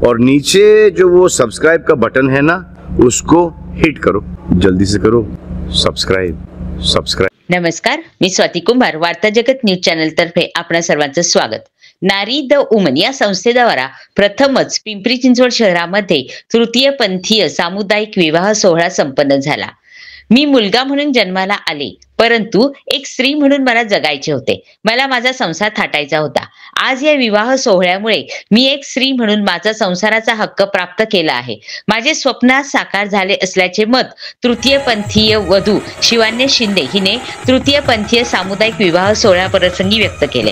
और नीचे जो वो सब्सक्राइब का बटन है ना, उसको हिट करो, जल्दी से करो सब्सक्राइब। नमस्कार, मी स्वाती कुंभार, वार्ता जगत न्यूज चॅनल तर्फे आपणा सर्वांचं स्वागत। नारी द वुमन या संस्थेद्वारा प्रथमच पिंपरी चिंचवड शहरामध्ये तृतीयपंथीय सामुदायिक विवाह सोहळा संपन्न झाला। मी मुलगा म्हणून जन्माला आले, परंतु एक स्त्री म्हणून मला जगायचे होते। मला माझा संसार थाटायचा होता। आज या विवाह सोहळ्यामुळे मी एक स्त्री म्हणून माझा संसाराचा हक्क प्राप्त केला आहे। माझे स्वप्न साकार झाले असल्याचे मत तृतीयपंथीय वधू शिवान्य शिंदे हिने तृतीयपंथीय सामुदायिक विवाह सोहळ्याप्रसंगी व्यक्त केले।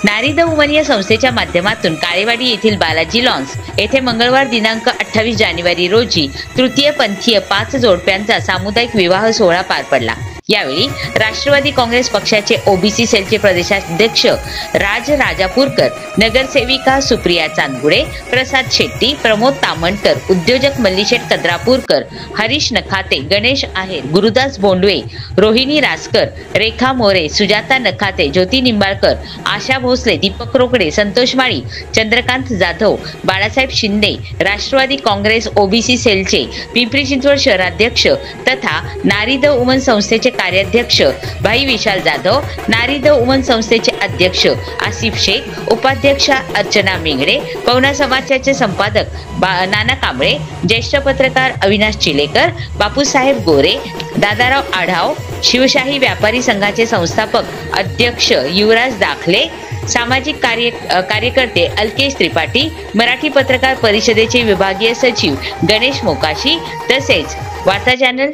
नारी द वुमन या संस्थेच्या माध्यमातून काळेवाडी येथील बालाजी लॉन्स येथे मंगळवार दिनांक 28 जानेवारी रोजी तृतीयपंथीय 5 जोडप्यांचा सामुदायिक विवाह सोहळा पार पडला। यावेळी राष्ट्रवादी काँग्रेस पक्षाचे ओबीसी सेलचे प्रदेशाध्यक्ष राज राजापूरकर, नगरसेविका सुप्रिया चांदगुडे, प्रसाद शेट्टी, प्रमोद तामणकर, उद्योजक मल्लीशेठ कद्रापूरकर, हरीश नखाते, गणेश आहेर, गुरुदास बोंडवे, रोहिणी रासकर, रेखा मोरे, सुजाता नखाते, ज्योती निंबाळकर, आशा भोसले, दीपक रोकडे, संतोष माळी, चंद्रकांत जाधव, बाळासाहेब शिंदे, राष्ट्रवादी काँग्रेस ओबीसी सेलचे पिंपरी चिंचवड शहराध्यक्ष तथा नारी द वुमन संस्थेचे कार्याध्यक्ष भाई विशाल जाधव, नारी द वुमन संस्थेचे अध्यक्ष आसिफ शेख, उपाध्यक्षा अर्चना मेंगडे, पवना समाजाचे संपादक नाना कांबळे, ज्येष्ठ पत्रकार अविनाश चिलेकर, बापूसाहेब गोरे, दादाराव आढाव, शिवशाही व्यापारी संघाचे संस्थापक अध्यक्ष युवराज दाखले, सामाजिक कार्यकर्ते अल्केश त्रिपाठी, मराठी पत्रकार परिषदेचे विभागीय सचिव गणेश मोकाशी तसेच वार्ता चॅनल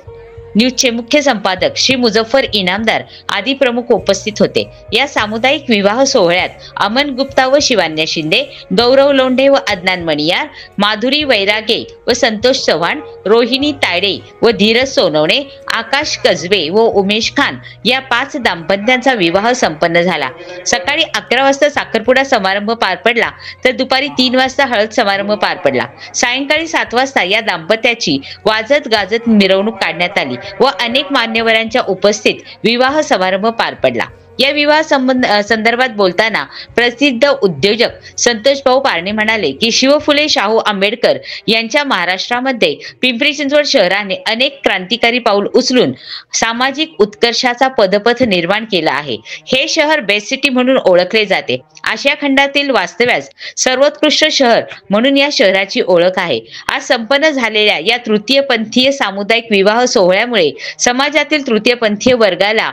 न्यूजचे मुख्य संपादक श्री मुझफ्फर इनामदार आदी प्रमुख उपस्थित होते। या सामुदायिक विवाह सोहळ्यात अमन गुप्ता व शिवान्य शिंदे, गौरव लोंढे व अदनान मणियार, माधुरी वैरागे व संतोष चव्हाण, रोहिणी तायडे व धीरज सोनवणे, आकाश कजबे व उमेश खान या 5 दाम्पत्यांचा विवाह संपन्न झाला। सकाळी 11 वाजता साखरपुडा समारंभ पार पडला, तर दुपारी 3 वाजता हळद समारंभ पार पडला। सायंकाळी 7 वाजता या दाम्पत्याची वाजत गाजत मिरवणूक काढण्यात आली व अनेक मान्यवरांच्या उपस्थित विवाह समारंभ पार पडला। या विवाह संदर्भात बोलताना प्रसिद्ध उद्योजक संतोष भाऊ पारणे म्हणाले की शिव फुले शाहू आंबेडकर यांच्या महाराष्ट्रामध्ये पिंपरी चिंचवड शहराने अनेक क्रांतिकारी पाऊल उचलून सामाजिक उत्कर्षाचा पदपथ निर्माण केला आहे। हे शहर बेस्ट सिटी म्हणून ओळखले जाते। आशिया खंडातील वास्तव्यास सर्वोत्कृष्ट शहर म्हणून या शहराची ओळख आहे। आज संपन्न झालेल्या या तृतीयपंथीय सामुदायिक विवाह सोहळ्यामुळे समाजातील तृतीयपंथीय वर्गाला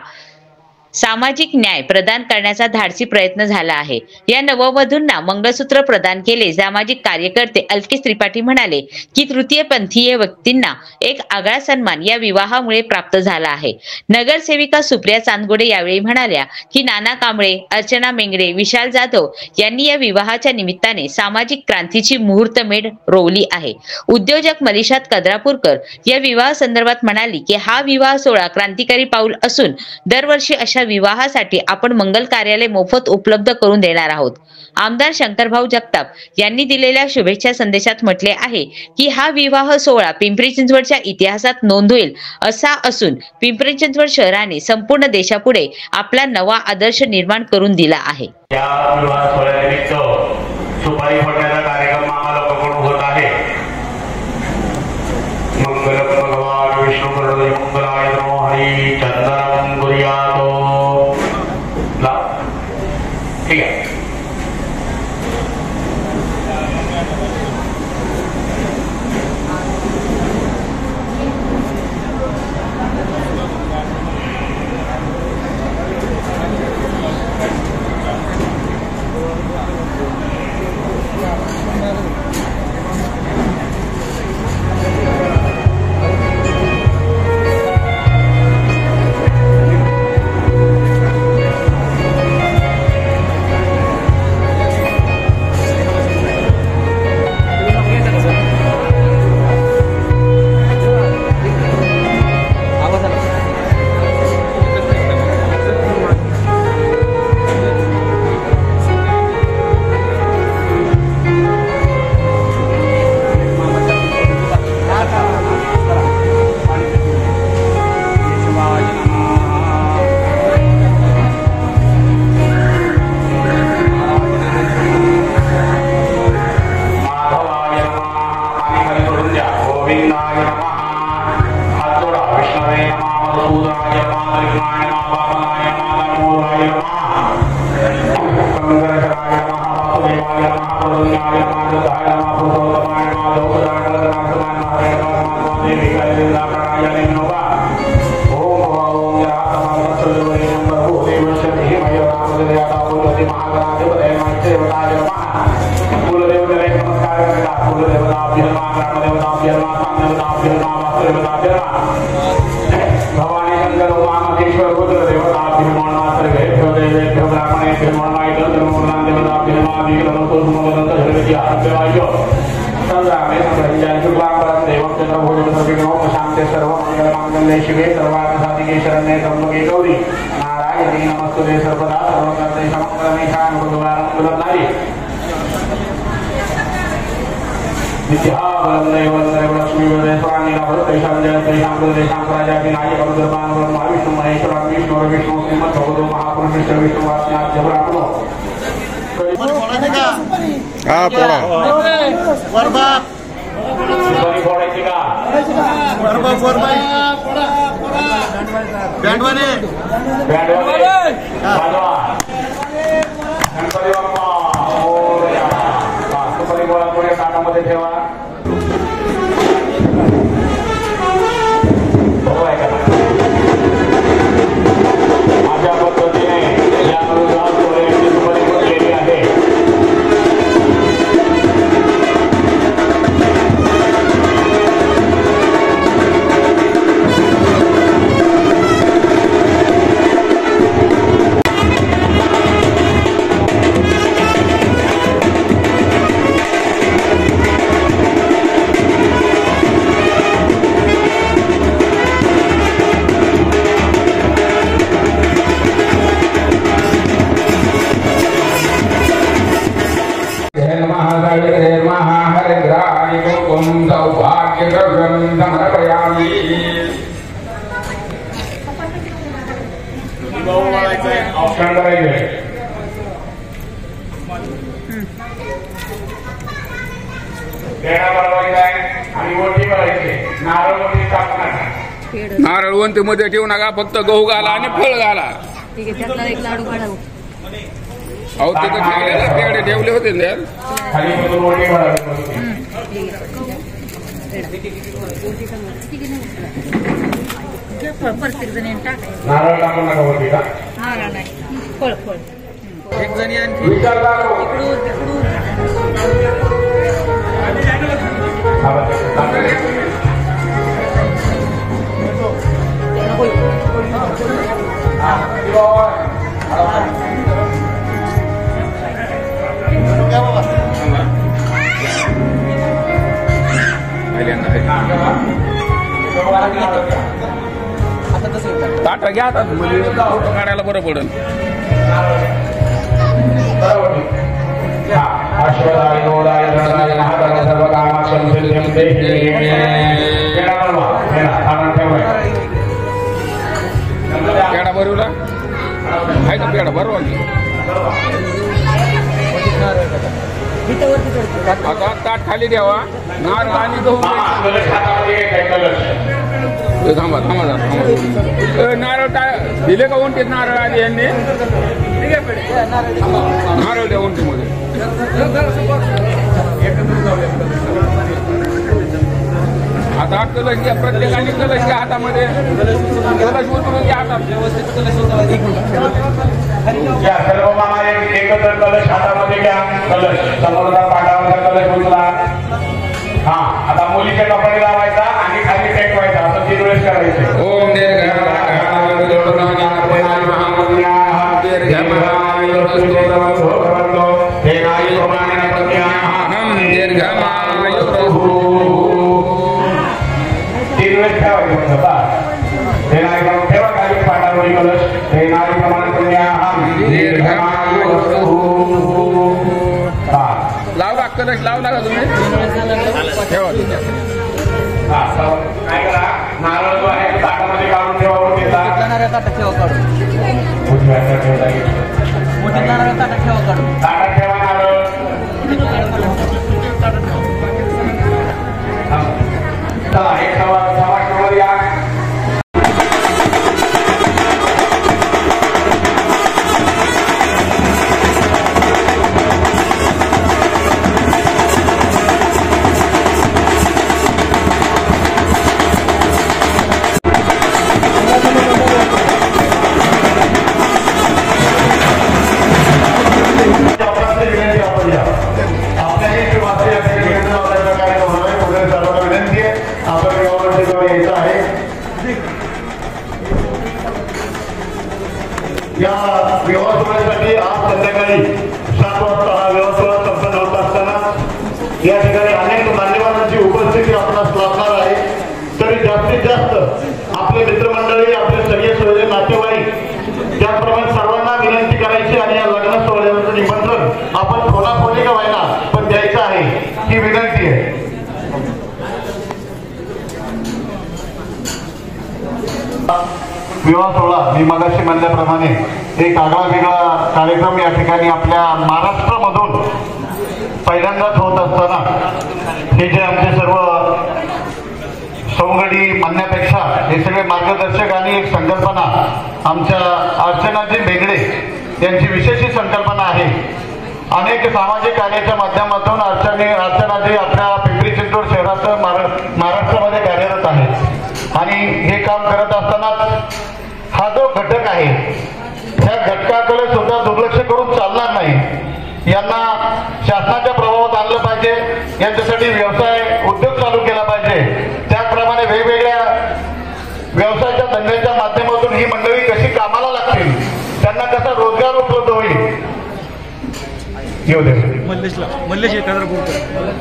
सामाजिक न्याय प्रदान करण्याचा धाडसी प्रयत्न झाला आहे। या नववधूंना मंगळसूत्र प्रदान केले। सामाजिक कार्यकर्ते अल्केश त्रिपाठी म्हणाले की तृतीयपंथीय व्यक्तींना एक आगळा सन्मान या विवाहामुळे प्राप्त झाला आहे। नगरसेविका सुप्रिया चांदगुडे यावेळी म्हणाल्या की नाना कांबळे, अर्चना मेंगडे, विशाल जाधव यांनी या विवाहाच्या निमित्ताने सामाजिक क्रांतीची मुहूर्तमेढ रोवली आहे। उद्योजक मल्लीशेठ कद्रापूरकर या विवाह संदर्भात म्हणाली की हा विवाह सोहळा क्रांतिकारी पाऊल असून दरवर्षी अशा विवाहासाठी आपण मंगल कार्यालय मोफत उपलब्ध करून देणार आहोत। आमदार शंकरभाऊ जगताप यांनी दिलेल्या शुभेच्छा संदेशात म्हटले आहे की हा विवाह सोहळा पिंपरी चिंचवडच्या इतिहासात नोंद होईल असा असून पिंपरी चिंचवड शहराने संपूर्ण देशापुढे आपला नवा आदर्श निर्माण करून दिला आहे। या विवाह सोहळ्यानिमित्त सुपारी फोडण्याचा कार्यक्रम आम्हाला लोकांकडून होत आहे। मंगल भगवान विष्णू गुरुदेव मंगलाय नमो हरी चंदनम गुरियातो ठीक है। भवानी शंकर उमामहेश्वर रुद्र देवता भीमोणनाथ सर्वेभ्यो देवेभ्यो ब्राह्मणेभ्यो मोणनायक धर्मोणां देवता भीमादिग्रहतो सुमोदन्त सर्वेभ्यः अभ्यवायो संग्रामे संग्रह्य शुक्लांबरं देवं चतुर्भुजं सर्वविघ्नो प्रशान्ते सर्वमङ्गलमाङ्गल्ये शिवे सर्वार्थसाधिके शरण्ये त्र्यम्बके गौरी नारायणी नमस्तुते सर्वदा सर्वकार्ये समङ्गलमे शान्तिर्भुवनं कुलनारी विद्यावन्दे लक्ष्मी वदेश्वराणि नवतेषां जयतेषां प्रदेशां प्राजापिनाय कमदर्पान् महाविष्णु महेश्वर विष्णु विष्णु श्रीमद्भगवतो महापुरुष विष्णुवास्याद्य ब्राह्मणो हाँ पोड़ा फोडायची का बँडवाले वाजवा गणपती बाप्पा मोरया गणपती बोला पुढे कानामध्ये ठेवा अशा पद्धतीने या सोहळ्याची सुपारी फुटलेली आहे ऑप्शन करायचे पेढा बनवायचा आहे आणि ओटी करायची नारळ ओटी टाकणार नारळ वंतीमध्ये ठेवू नका फक्त गहू घाला आणि फळ घाला ठीक आहे त्यातला एक लाडू काढा अहो तिथं ठेवलेले पेढे ठेवले होते ना यार. खाली बसून ओटी भरायची प्रत्येक जण टाकायचं नारळ टाकू नका ओटीला नारळ नाही फळ फळ एक जणी आणखी विचार दाखव इकडून तिकडून ताटा घ्या आता म्हणजे फोटो काढायला बरं पडेल अश्वदाय गोदाय धनाय नाहदाय सर्वकामाक्षं सिद्धिं देहि पेढा बनवा पेढा आणून ठेवायचा पेढा भरवला आहे का पेढा भरवा की आता ताट खाली द्यावा नारळ आणि गहू कलश हातामध्ये घ्यायचा कलश थांबा थांबा थांबा नारळ काय दिले का उंटीत नारळ आधी यांनी नारळ द्या उंटीमध्ये आता कलश घ्या प्रत्येकाने कलश घ्या हातामध्ये कलश उचलून घ्या हातात या सर्व मामा एकत्र कलश हातामध्ये घ्या कलश समोरचा पाटावरचा कलश उचला हा आता मुलीचे कपडे लावायचा आणि खाली टेकवायचा असं 3 वेळेस करायचे ओम ठेवा खाली पाटावरील कलश हे नारी लावला कलश लावला का तुम्ही ठेवा काय करा नारळ जो आहे तो ताटामध्ये काढून ठेवा ताटात ठेवा नारळ चला एक समाज या या विवाह सोहळ्यासाठी आज संध्याकाळी 7 वाजता हा विवाह सोहळा संपन्न होत असताना या ठिकाणी अनेक मान्यवरांची उपस्थिती आपणास लाभणार आहे. तरी जास्तीत जास्त आपले मित्रमंडळी, आपले सगळे सोयरे, नातेवाईक, त्याचप्रमाणे सर्वांना विनंती करायची आणि या लग्न सोहळ्याचं निमंत्रण आपण फोनाफोनी का व्हायना पण द्यायचं आहे, ही विनंती आहे. विवाह सोहळा मी मगाशी म्हणल्याप्रमाणे एक आगळा वेगळा कार्यक्रम या ठिकाणी आपल्या महाराष्ट्रामधून पहिल्यांदाच होत असताना हे जे आमचे सर्व सौगडी म्हणण्यापेक्षा हे सगळे मार्गदर्शक आणि एक संकल्पना आमच्या अर्चनाजी बेगडे यांची विशेष संकल्पना आहे. अनेक सामाजिक कार्याच्या माध्यमातून अर्चनाजी आपल्या पिंपरी चिंचवड शहरात महाराष्ट्रामध्ये कार्यरत आहे आणि हे काम करत असतानाच हा जो घटक आहे त्या घटकाकडे सुद्धा दुर्लक्ष करून चालणार नाही. यांना शासनाच्या प्रभावात आणलं पाहिजे, यांच्यासाठी व्यवसाय उद्योग चालू केला पाहिजे. त्याचप्रमाणे वेगवेगळ्या व्यवसायाच्या धंद्याच्या माध्यमातून ही मंडळी कशी कामाला लागतील, त्यांना कसा रोजगार उपलब्ध होईल. येऊ दे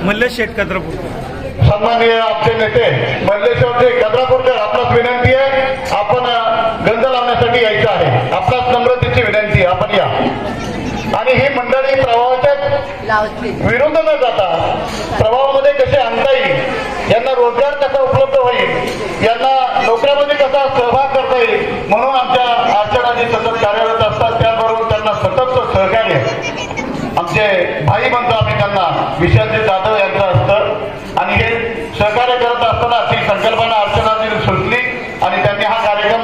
मल्लेश शेठ कद्रापूरकर सन्माननीय आमचे नेते मल्लेश्वरचे कद्रापूरकर, आपणास विनंती आहे, आपण गंध लावण्यासाठी यायचं आहे. आपणास नम्रतेची विनंती आहे, आपण या. आणि ही मंडळी प्रवाहाच्या विरुद्ध न जाता प्रवाहामध्ये कसे आणता येईल, यांना रोजगार कसा उपलब्ध होईल, यांना नोकऱ्यामध्ये कसा सहभाग करता येईल, म्हणून आमच्या अर्चनाजी सतत कार्यरत असतात. त्याबरोबर त्यांना सतत सहकार्य आमचे भाई म्हणतो आम्ही त्यांना, विशालजी जाधव यांचं असतं आणि हे सहकार्य करत असताना ती संकल्पना अर्चनाजी सुचली आणि त्यांनी हा कार्यक्रम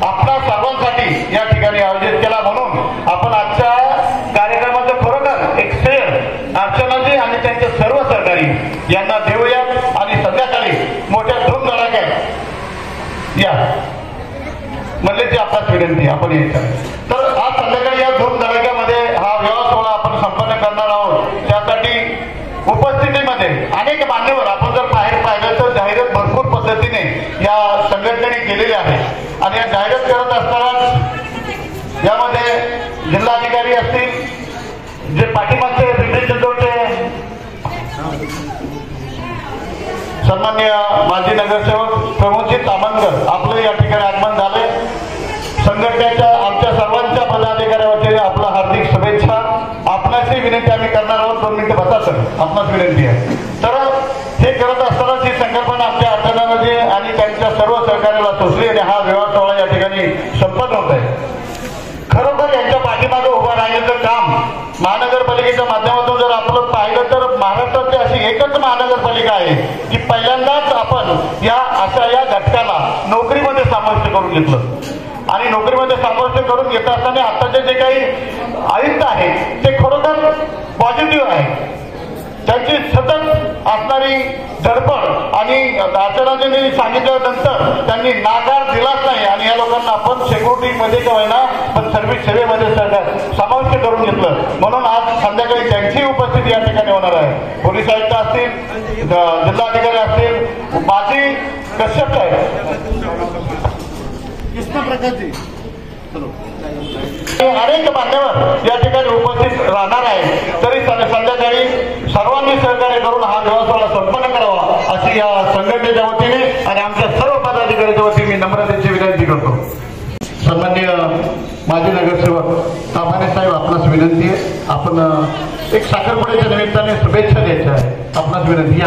आपल्या सर्वांसाठी या ठिकाणी आयोजित केला. म्हणून आपण आजच्या कार्यक्रमाचं खरोखर एक श्रेय अर्चनाजी आणि त्यांचे सर्व सहकारी यांना देऊयात आणि संध्याकाळी मोठ्या धूमधडाक्यात या मल्लेची आपल्याच विनंती आपण यायचं. तर आज संध्याकाळी या धूमधडाक्यामध्ये हा विवाह सोहळा आपण संपन्न करणार आहोत. त्यासाठी उपस्थितीमध्ये अनेक मान्यवर आपण जर बाहेर पाहिलं तर जाहिरात भरपूर पद्धतीने या संघटनेने केलेली आहे आणि या जाहिरात करत असताना यामध्ये जिल्हाधिकारी असतील, जे पाठीमागचे पिंपरी चिंचवडचे सन्माननीय माजी नगरसेवक प्रमोदजी तामणकर आपलं या ठिकाणी आगमन झाले. संघटनेच्या आमच्या सर्वांच्या पदाधिकाऱ्यावरती आपला हार्दिक शुभेच्छा. आपणाची विनंती आम्ही करणार आहोत, 2 मिनिटं बसा सर, आपणाच विनंती आहे. तर हे करत असताना ही संकल्पना आमच्या अर्चनाजी आणि त्यांच्या सर्व सहकार्याला सुचली आणि हा विवाह सोहळा या ठिकाणी संपन्न होत आहे. खरोखर यांच्या पाठीमागे उभं राहिलेलं काम महानगरपालिकेच्या माध्यमातून जर आपलं पाहिलं तर महाराष्ट्रातली अशी एकच महानगरपालिका आहे की पहिल्यांदाच आपण या घटकाला नोकरीमध्ये सामर्थ्य करून घेतलं आणि नोकरीमध्ये सामर्थ्य करून घेत असताना आताचे जे काही आयुक्त आहेत ते खरोखर पॉझिटिव्ह आहे. त्यांची सतत असणारी धडपड आणि अर्चनाजींनी सांगितल्यानंतर त्यांनी नाकार दिलाच नाही आणि या लोकांना आपण सिक्युरिटीमध्ये का होईना पण सर्व्हिस सेवेमध्ये समाविष्ट करून घेतलं. म्हणून आज संध्याकाळी त्यांची उपस्थिती या ठिकाणी होणार आहे. पोलीस आयुक्त असतील, जिल्हाधिकारी असतील, माजी कश्यप साहेब, अनेक मान्यवर या ठिकाणी उपस्थित राहणार आहे. तरी संध्याकाळी सर्वांनी सहकार्य करून हा विवाह सोहळा संपन्न करावा अशी या संघटनेच्या वतीने आणि आमच्या सर्व पदाधिकाऱ्यांच्या वतीने मी नम्रतेची विनंती करतो. सन्माननीय माजी नगरसेवक तामाणे साहेब, आपणास विनंती आहे, आपण एक साखरपुड्याच्या निमित्ताने शुभेच्छा द्यायच्या आहे. आपणास विनंती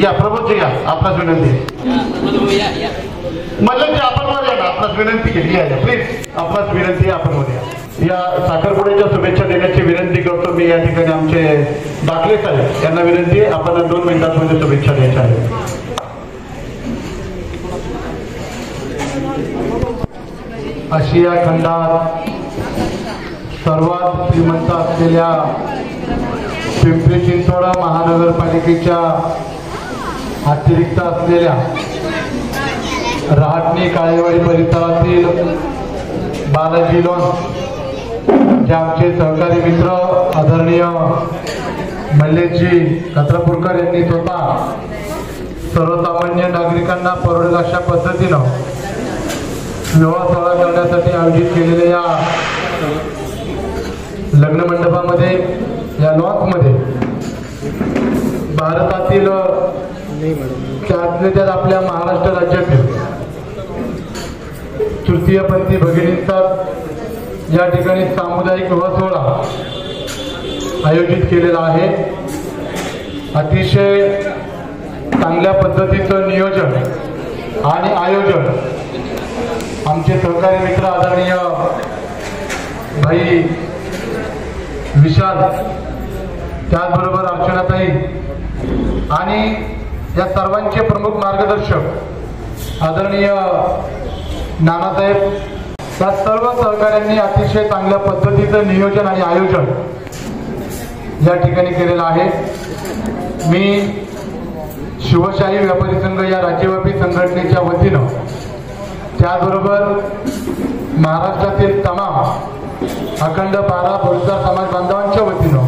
या प्रभूजी या, आपणास विनंती आहे. मल्लेजी आपण वर या ना, आपणास विनंती केली आहे, प्लीज आपणास विनंती आहे, आपण वर या. या साखरपुड्याच्या शुभेच्छा देण्याची विनंती करतो मी. या ठिकाणी आमचे दाखले साहेब यांना विनंती आहे, आपण 2 मिनिटांमध्ये शुभेच्छा द्यायच्या आहेत. आशिया खंडात सर्वात श्रीमंत असलेल्या पिंपरी चिंचवड महानगरपालिकेच्या अतिरिक्त असलेल्या रहाटणी काळेवाडी परिसरातील बालाजी लोन, जे आमचे सहकारी मित्र आदरणीय मल्लेशजी कद्रापूरकर यांनी स्वतः सर्वसामान्य नागरिकांना परवडेल अशा पद्धतीनं विवाह सोहळा करण्यासाठी आयोजित केलेल्या या लग्न मंडपामध्ये, या लॉन्समध्ये भारतातील त्यात आपल्या महाराष्ट्र राज्यातील तृतीयपंथी भगिनींचा या ठिकाणी सामुदायिक विवाह सोहळा आयोजित केलेला आहे. अतिशय चांगल्या पद्धतीचं नियोजन आणि आयोजन आमचे सहकारी मित्र आदरणीय भाई विशाल, त्याचबरोबर अर्चनाताई आणि या सर्वांचे प्रमुख मार्गदर्शक आदरणीय नानासाहेब, या सर्व सहकाऱ्यांनी अतिशय चांगल्या पद्धतीचं नियोजन आणि आयोजन या ठिकाणी केलेलं आहे. मी शिवशाही व्यापारी संघ या राज्यव्यापी संघटनेच्या वतीनं, त्याचबरोबर महाराष्ट्रातील तमाम अखंड 12 बोलदार समाज बांधवांच्या वतीनं,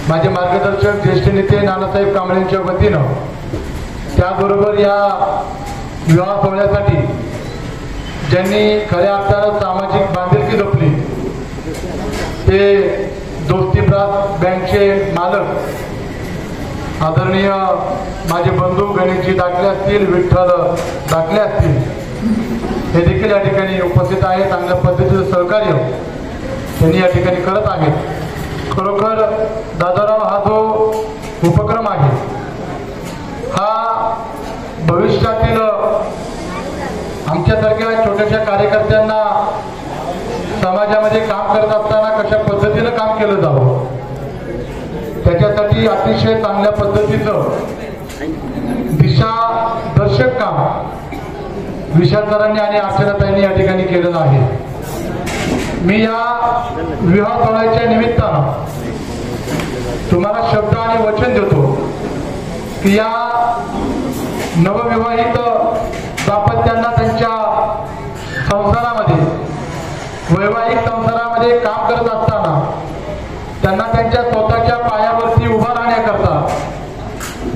माझे मार्गदर्शक ज्येष्ठ नेते नानासाहेब कांबळेंच्या वतीनं, त्याचबरोबर या विवाह सोहळ्यासाठी ज्यांनी खऱ्या अर्थानं सामाजिक बांधिलकी जपली ते दोस्तीप्रास बँकचे मालक आदरणीय माझे बंधू गणेशजी दाखले असतील, विठ्ठल दाखले असतील, हे देखील या ठिकाणी उपस्थित आहे. चांगल्या पद्धतीचं सहकार्य त्यांनी या ठिकाणी करत आहेत. खरोखर दादाराव हा जो उपक्रम आहे हा भविष्यातील आमच्यासारख्या छोट्याशा कार्यकर्त्यांना समाजामध्ये काम करत असताना कशा पद्धतीनं काम केलं जावं, त्याच्यासाठी अतिशय चांगल्या पद्धतीचं दिशादर्शक काम विशाल सरांनी आणि अर्चनाताईंनी या ठिकाणी केलेलं आहे. मी या विवाह सोहळ्याच्या निमित्तानं तुम्हाला शब्द आणि वचन देतो की या नवविवाहित दाम्पत्यांना त्यांच्या संसारामध्ये, वैवाहिक संसारामध्ये काम करत असताना त्यांना त्यांच्या स्वतःच्या पायावरती उभा राहण्याकरता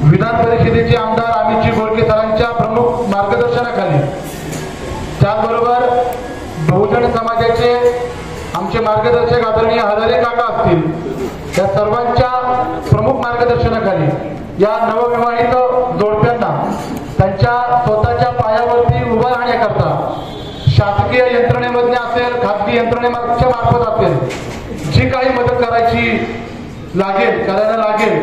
विधान परिषदेचे आमदार अमितजी गोडके सरांच्या प्रमुख मार्गदर्शनाखाली, त्याचबरोबर बहुजन समाजाचे आमचे मार्गदर्शक आदरणीय हजारे काका असतील, या सर्वांच्या प्रमुख मार्गदर्शनाखाली या नवविवाहित जोडप्यांना त्यांच्या स्वतःच्या पायावरती उभा राहण्याकरता शासकीय यंत्रणेमधले असेल, खाजगी यंत्रणेमागच्या मार्फत असेल, जी काही मदत करायला लागेल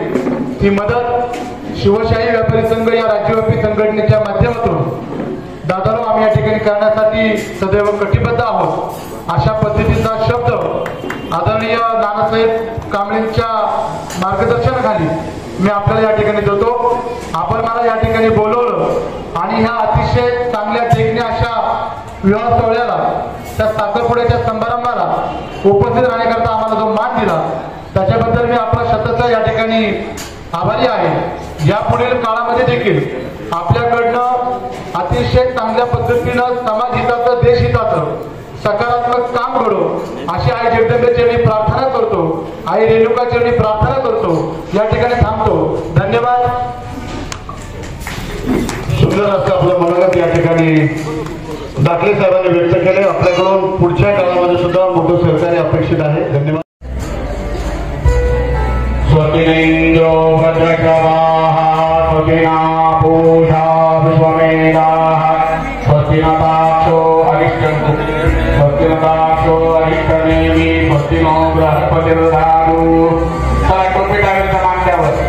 ती मदत शिवशाही व्यापारी संघ या राज्यव्यापी संघटनेच्या माध्यमातून दादाराव आम्ही या ठिकाणी करण्यासाठी सदैव कटिबद्ध आहोत. अशा पद्धतीचा शब्द आदरणीय नानासाहेब कांबळेंच्या मार्गदर्शनाखाली मी आपल्याला या ठिकाणी देतो. आपण मला या ठिकाणी बोलवलं आणि ह्या अतिशय चांगल्या देखण्या अशा विवाह सोहळ्याला, त्या साखरपुड्याच्या समारंभाला उपस्थित राहण्याकरता आम्हाला जो मान दिला त्याच्याबद्दल मी आपला शतशः या ठिकाणी आभारी आहे. यापुढील काळामध्ये देखील आपल्याकडनं अतिशय चांगल्या पद्धतीनं समाजहिताचं, देशहिताचं सकारात्मक काम घडो अशी आई जगदंबेची मी प्रार्थना करतो, आई रेणुकाची मी प्रार्थना करतो. या ठिकाणी थांबतो. धन्यवाद. सुंदर असं आपलं मनोगत या ठिकाणी दाखले साहेबांनी व्यक्त केले. आपल्याकडून पुढच्या काळामध्ये सुद्धा मोठं सहकार्य अपेक्षित आहे. धन्यवाद. स्वस्तिनेन्द्रो भद्रश्रवाः स्वस्तिना पूषा विश्ववेदाः स्वस्तिनताक्षो अरिष्टन्तु स्वस्तिनताक्षो अरिष्टनेमि स्वस्तिनो बृहस्पतिर्दधातु. चला टोपीटावीचा मान द्यावं.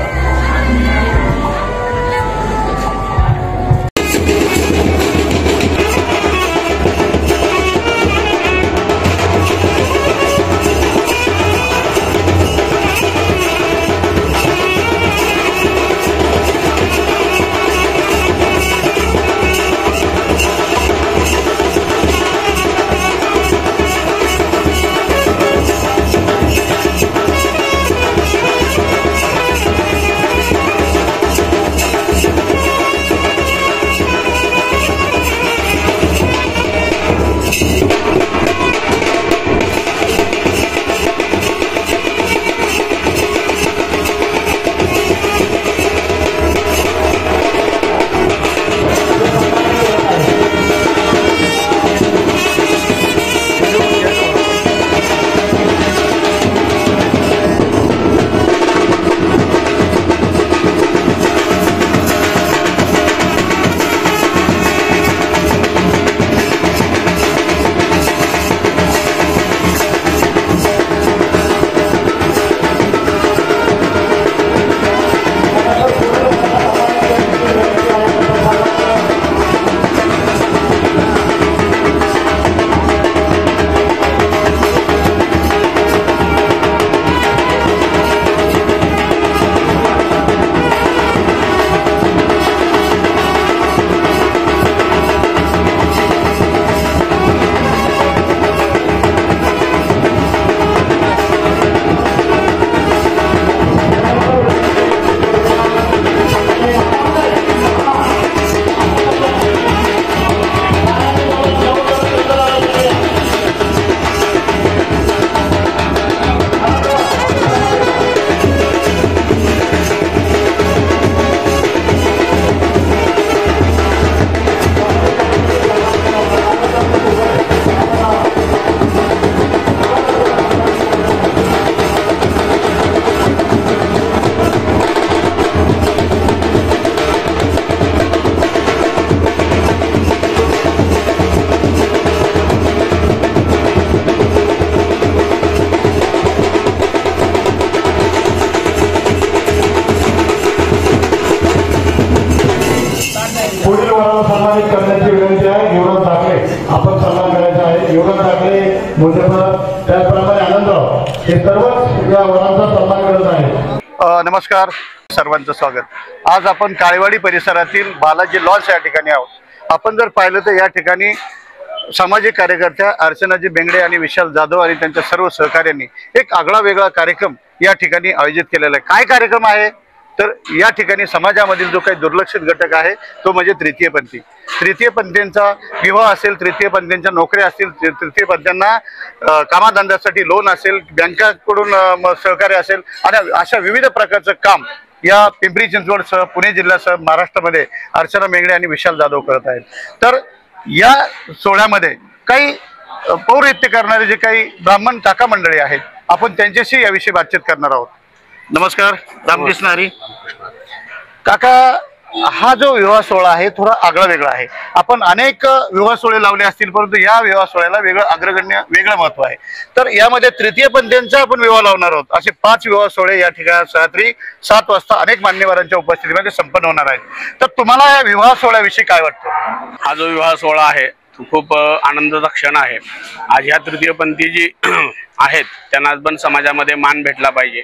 विनंती आहे युवराज दाखले आपण सन्मान करायचा आहे. युवराज दाखले मोठेपण त्याचप्रमाणे आनंदराव हे सर्वच या वरांचा सन्मान करत आहे. नमस्कार, सर्वांचं स्वागत. आज आपण काळेवाडी परिसरातील बालाजी लॉन्स या ठिकाणी आहोत. आपण जर पाहिलं तर या ठिकाणी सामाजिक कार्यकर्त्या अर्चनाजी बेंगडे आणि विशाल जाधव आणि त्यांच्या सर्व सहकार्यांनी एक आगळा वेगळा कार्यक्रम या ठिकाणी आयोजित केलेला आहे. काय कार्यक्रम आहे तर या ठिकाणी समाजामधील जो काही दुर्लक्षित घटक आहे तो म्हणजे तृतीयपंथी. तृतीयपंथींचा विवाह असेल, तृतीयपंथींच्या नोकऱ्या असतील, तृतीयपंथींना कामाधंद्यासाठी लोन असेल, बँकाकडून सहकार्य असेल आणि अशा विविध प्रकारचं काम या पिंपरी चिंचवडसह पुणे जिल्ह्यासह महाराष्ट्रामध्ये अर्चना बेंगडे आणि विशाल जाधव करत आहेत. तर या सोहळ्यामध्ये काही पौरोहित्य करणारे जे काही ब्राह्मण काका मंडळी आहेत, आपण त्यांच्याशी याविषयी बातचीत करणार आहोत. नमस्कार, रामकृष्ण हरी. काका, हा जो विवाह सोहळा आहे थोडा आगळा वेगळा आहे. आपण अनेक विवाह सोहळे लावले असतील, परंतु या विवाह सोहळ्याला वेगळं महत्व आहे. तर यामध्ये तृतीयपंथींचा आपण विवाह लावणार आहोत. असे 5 विवाह सोहळे या ठिकाणी रात्री 7 वाजता अनेक मान्यवरांच्या उपस्थितीमध्ये संपन्न होणार आहेत. तर तुम्हाला या विवाह सोहळ्याविषयी काय वाटतं? हा जो विवाह सोहळा आहे तो खूप आनंदाचा क्षण आहे. आज ह्या तृतीयपंथी जी आहेत त्यांना पण समाजामध्ये मान भेटला पाहिजे,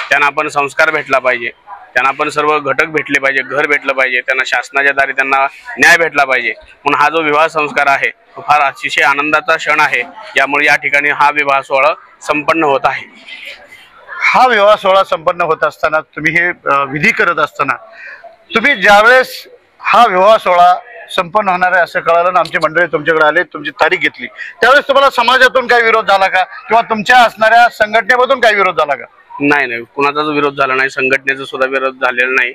त्यांना पण संस्कार भेटला पाहिजे, त्यांना पण सर्व घटक भेटले पाहिजे, घर भेटलं पाहिजे, त्यांना शासनाच्या दारी त्यांना न्याय भेटला पाहिजे. म्हणून हा जो विवाह संस्कार आहे तो फार अतिशय आनंदाचा क्षण आहे. यामुळे या ठिकाणी हा विवाह सोहळा संपन्न होत आहे. हा विवाह सोहळा संपन्न होत असताना तुम्ही हे विधी करत असताना तुम्ही ज्यावेळेस हा विवाह सोहळा संपन्न होणार आहे असं कळालं ना, आमची मंडळी तुमच्याकडे आले, तुमची तारीख घेतली, त्यावेळेस तुम्हाला समाजातून काही विरोध झाला का किंवा तुमच्या असणाऱ्या संघटनेमधून काही विरोध झाला का? नाही, कुणाचाच विरोध झाला नाही, संघटनेचा सुद्धा विरोध झालेला नाही.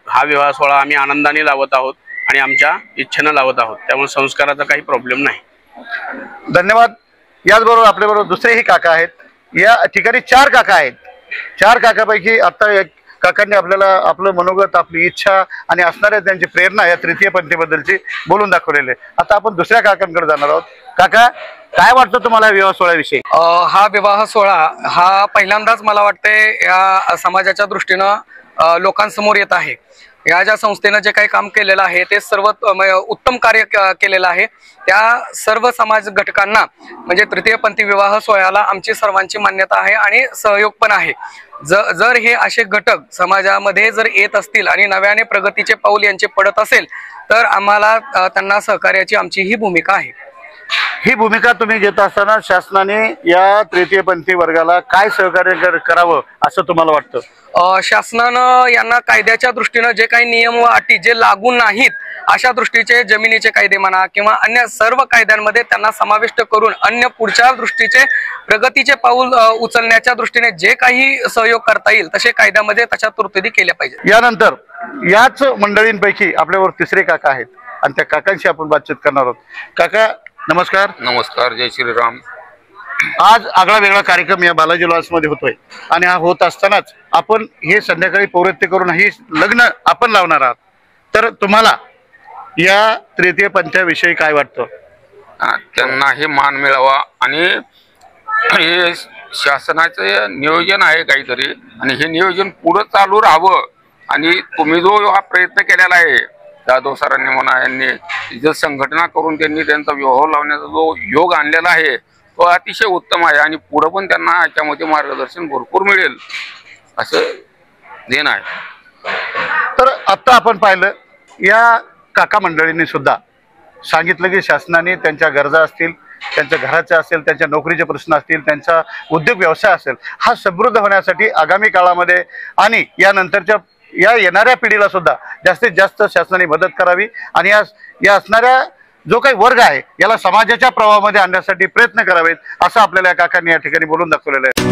हा विवाह सोहळा आम्ही आनंदाने लावत आहोत आणि आमच्या इच्छेनं लावत आहोत, त्यामुळे संस्काराचा काही प्रॉब्लेम नाही. धन्यवाद. याचबरोबर आपल्याबरोबर दुसरेही काका आहेत. या ठिकाणी 4 काका आहेत. 4 काकापैकी आता एक काकांनी आपल्याला आपलं मनोगत, आपली इच्छा आणि असणाऱ्या त्यांची प्रेरणा या तृतीयपंथीबद्दलची बोलून दाखवलेली आहे. आता आपण दुसऱ्या काकांकडे जाणार आहोत. काका, काय वाटतं तुम्हाला विवाह सोहळ्याविषयी? हा विवाह सोहळा हा पहिल्यांदाच मला वाटते या समाजाच्या दृष्टीनं लोकांसमोर येत आहे. या ज्या संस्थेनं जे काही काम केलेलं आहे ते सर्व उत्तम कार्य केलेलं आहे. त्या सर्व समाज घटकांना म्हणजे तृतीयपंथी विवाह सोहळ्याला आमची सर्वांची मान्यता आहे आणि सहयोग पण आहे. जर हे असे घटक समाजामध्ये जर येत असतील आणि नव्याने प्रगतीचे पाऊल यांचे पडत असेल तर आम्हाला त्यांना सहकार्याची आमची ही भूमिका आहे. ही भूमिका तुम्ही घेत असताना शासनाने या तृतीयपंथी वर्गाला काय सहकार्य करावं असं तुम्हाला वाटतं? शासनानं यांना कायद्याच्या दृष्टीनं जे काही नियम व अटी जे लागू नाहीत अशा दृष्टीचे जमिनीचे कायदे म्हणा किंवा अन्य सर्व कायद्यांमध्ये त्यांना समाविष्ट करून अन्य पुढच्या दृष्टीचे प्रगतीचे पाऊल उचलण्याच्या दृष्टीने जे काही सहयोग करता येईल तसे कायद्यामध्ये तशा तरतुदी केल्या पाहिजे. यानंतर याच मंडळींपैकी आपल्यावर तिसरे काका आहेत आणि त्या काकांशी आपण बातचीत करणार आहोत. काका, नमस्कार. नमस्कार, जय श्रीराम. आज आगळा वेगळा कार्यक्रम या बालाजी लॉन्स मध्ये होतोय आणि हा होत असतानाच आपण हे संध्याकाळी पौरोहित्य करून ही लग्न आपण लावणार आहात. तर तुम्हाला या तृतीयपंथीविषयी काय वाटतं? त्यांना हे मान मिळावा आणि हे शासनाचं नियोजन आहे काहीतरी आणि हे नियोजन पुढे चालू राहावं. आणि तुम्ही जो हा प्रयत्न केलेला आहे जाधव सरांनी म्हणा, यांनी जर संघटना करून त्यांनी त्यांचा विवाह लावण्याचा जो योग आणलेला आहे तो अतिशय उत्तम आहे आणि पुढे पण त्यांना याच्यामध्ये मार्गदर्शन भरपूर मिळेल असं देण आहे. तर आता आपण पाहिलं या काका मंडळींनी सुद्धा सांगितलं की शासनाने त्यांच्या गरजा असतील, त्यांच्या घराचे असेल, त्यांच्या नोकरीचे प्रश्न असतील, त्यांचा उद्योग व्यवसाय असेल, हा समृद्ध होण्यासाठी आगामी काळामध्ये आणि यानंतरच्या या येणाऱ्या पिढीला सुद्धा जास्तीत जास्त शासनाने मदत करावी आणि या असणाऱ्या जो काही वर्ग आहे याला समाजाच्या प्रवाहामध्ये आणण्यासाठी प्रयत्न करावेत असं आपल्याला या काकांनी या ठिकाणी बोलून दाखवलेलं आहे.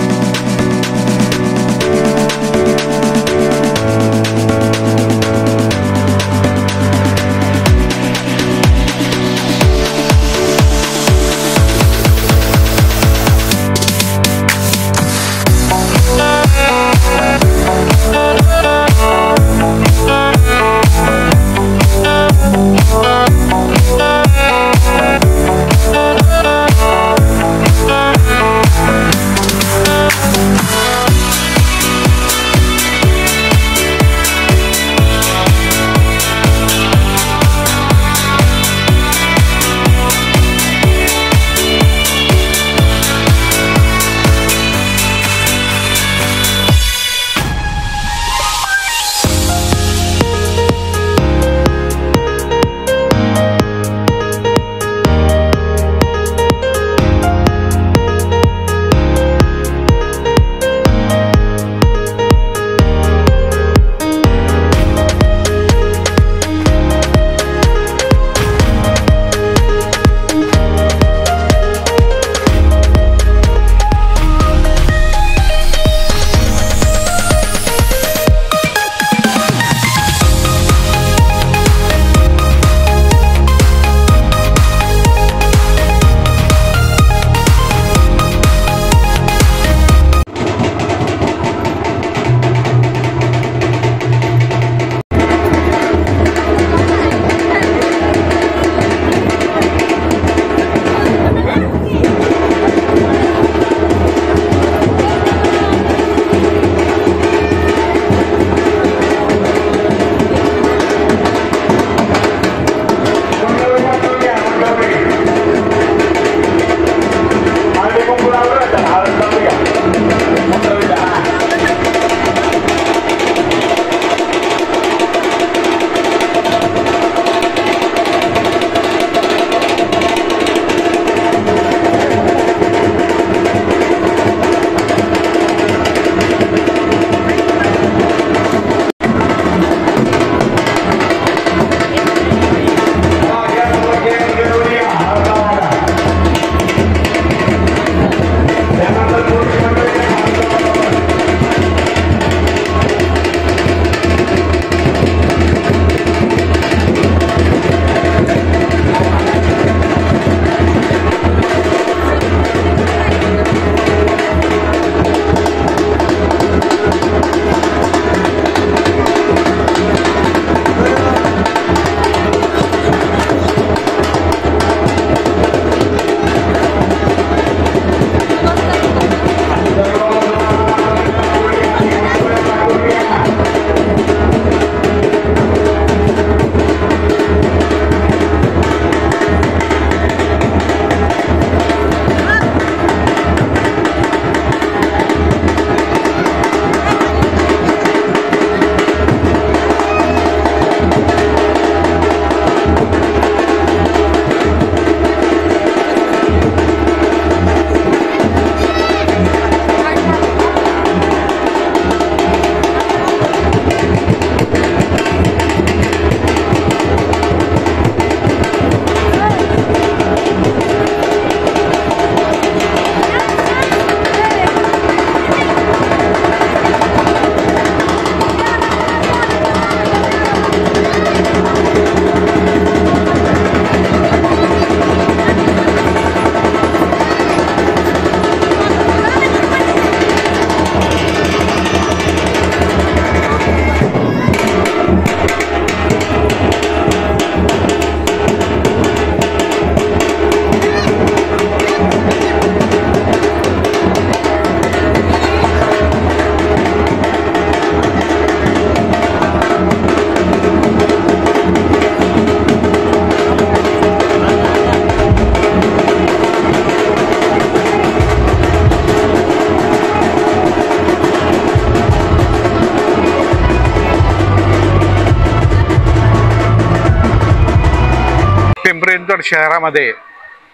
पिंपरी चिंचवड शहरामध्ये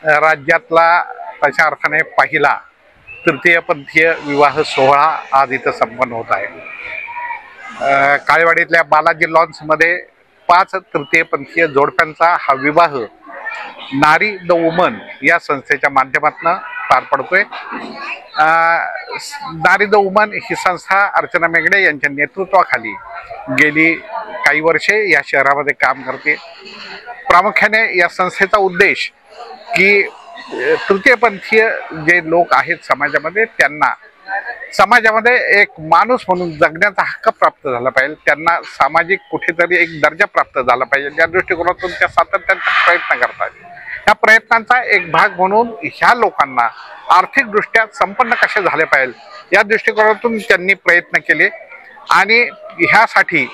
राज्यातला तशा अर्थाने पहिला तृतीयपंथीय विवाह सोहळा आज इथं संपन्न होत आहे. काळेवाडीतल्या बालाजी लॉन्समध्ये 5 तृतीयपंथीय जोडप्यांचा हा विवाह नारी द वुमन या संस्थेच्या माध्यमातून पार पडतोय. नारी द वुमन ही संस्था अर्चना मेघडे यांच्या नेतृत्वाखाली गेली काही वर्षे या शहरामध्ये काम करते. प्रामुख्याने या संस्थेचा उद्देश की तृतीयपंथीय जे लोक आहेत समाजामध्ये त्यांना समाजामध्ये एक माणूस म्हणून जगण्याचा हक्क प्राप्त झाला पाहिजे, त्यांना सामाजिक कुठेतरी एक दर्जा प्राप्त झाला पाहिजे या दृष्टिकोनातून त्या सातत्याने प्रयत्न करतात. या प्रयत्नांचा एक भाग म्हणून ह्या लोकांना आर्थिकदृष्ट्या संपन्न कसे झाले पाहिजे या दृष्टिकोनातून त्यांनी प्रयत्न केले आणि ह्यासाठी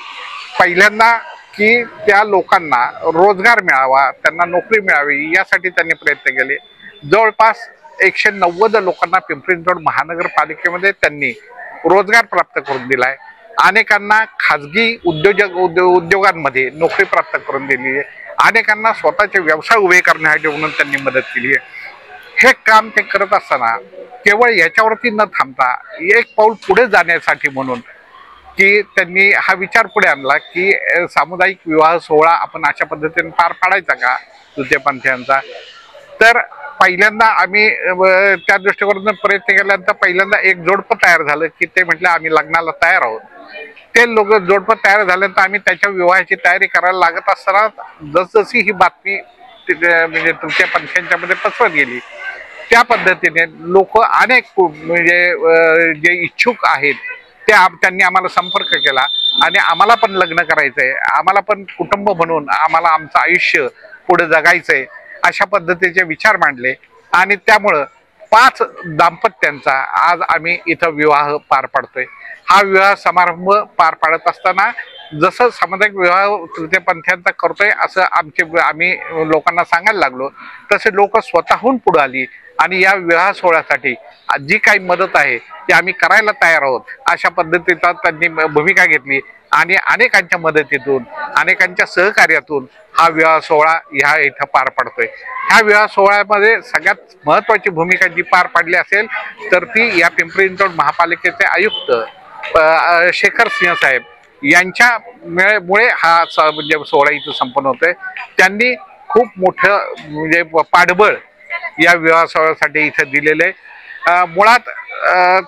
पहिल्यांदा की त्या लोकांना रोजगार मिळावा, त्यांना नोकरी मिळावी यासाठी त्यांनी प्रयत्न केले. जवळपास 190 लोकांना पिंपरी चिंचवड महानगरपालिकेमध्ये त्यांनी रोजगार प्राप्त करून दिलाय. अनेकांना खाजगी उद्योगांमध्ये नोकरी प्राप्त करून दिली आहे. अनेकांना स्वतःचे व्यवसाय उभे करण्यासाठी म्हणून त्यांनी मदत केली आहे. हे काम ते करत असताना केवळ याच्यावरती न थांबता एक पाऊल पुढे जाण्यासाठी म्हणून की त्यांनी हा विचार पुढे आणला की सामुदायिक विवाह सोहळा आपण अशा पद्धतीने पार पाडायचा का तृतीयपंथीयांचा. तर पहिल्यांदा आम्ही त्या दृष्टिकोनातून प्रयत्न केल्यानंतर पहिल्यांदा एक जोडपं तयार झालं की ते म्हटलं आम्ही लग्नाला तयार आहोत. ते लोक जोडपं तयार झाल्यानंतर आम्ही त्याच्या विवाहाची तयारी करायला लागत असताना जसजशी ही बातमी म्हणजे तृतीयपंथीयांच्यामध्ये पसरत गेली त्या पद्धतीने लोक अनेक म्हणजे जे इच्छुक आहेत त्यांनी आम्हाला संपर्क केला आणि आम्हाला पण लग्न करायचंय, आम्हाला पण कुटुंब म्हणून आम्हाला आमचं आयुष्य पुढे जगायचंय अशा पद्धतीचे विचार मांडले आणि त्यामुळं 5 दाम्पत्यांचा आज आम्ही इथं विवाह पार पाडतोय. हा विवाह समारंभ पार पाडत असताना जसं सामुदायिक विवाह तृतीयपंथीयांचा करतोय असं आम्ही लोकांना सांगायला लागलो तसे लोक स्वतःहून पुढे आली आणि या विवाह सोहळ्यासाठी जी काही मदत आहे ती आम्ही करायला तयार आहोत अशा पद्धतीचा त्यांनी भूमिका घेतली आणि अनेकांच्या मदतीतून अनेकांच्या सहकार्यातून हा विवाह सोहळा ह्या इथं पार पडतोय. ह्या विवाह सोहळ्यामध्ये सगळ्यात महत्त्वाची भूमिका जी पार पाडली असेल तर ती या पिंपरी चिंचवड महापालिकेचे आयुक्त शेखर सिंह साहेब यांच्यामुळे हा म्हणजे सोहळा इथं संपन्न होतोय. त्यांनी खूप मोठं म्हणजे पाठबळ या विवाह सोहळ्यासाठी इथं दिलेलं आहे. मुळात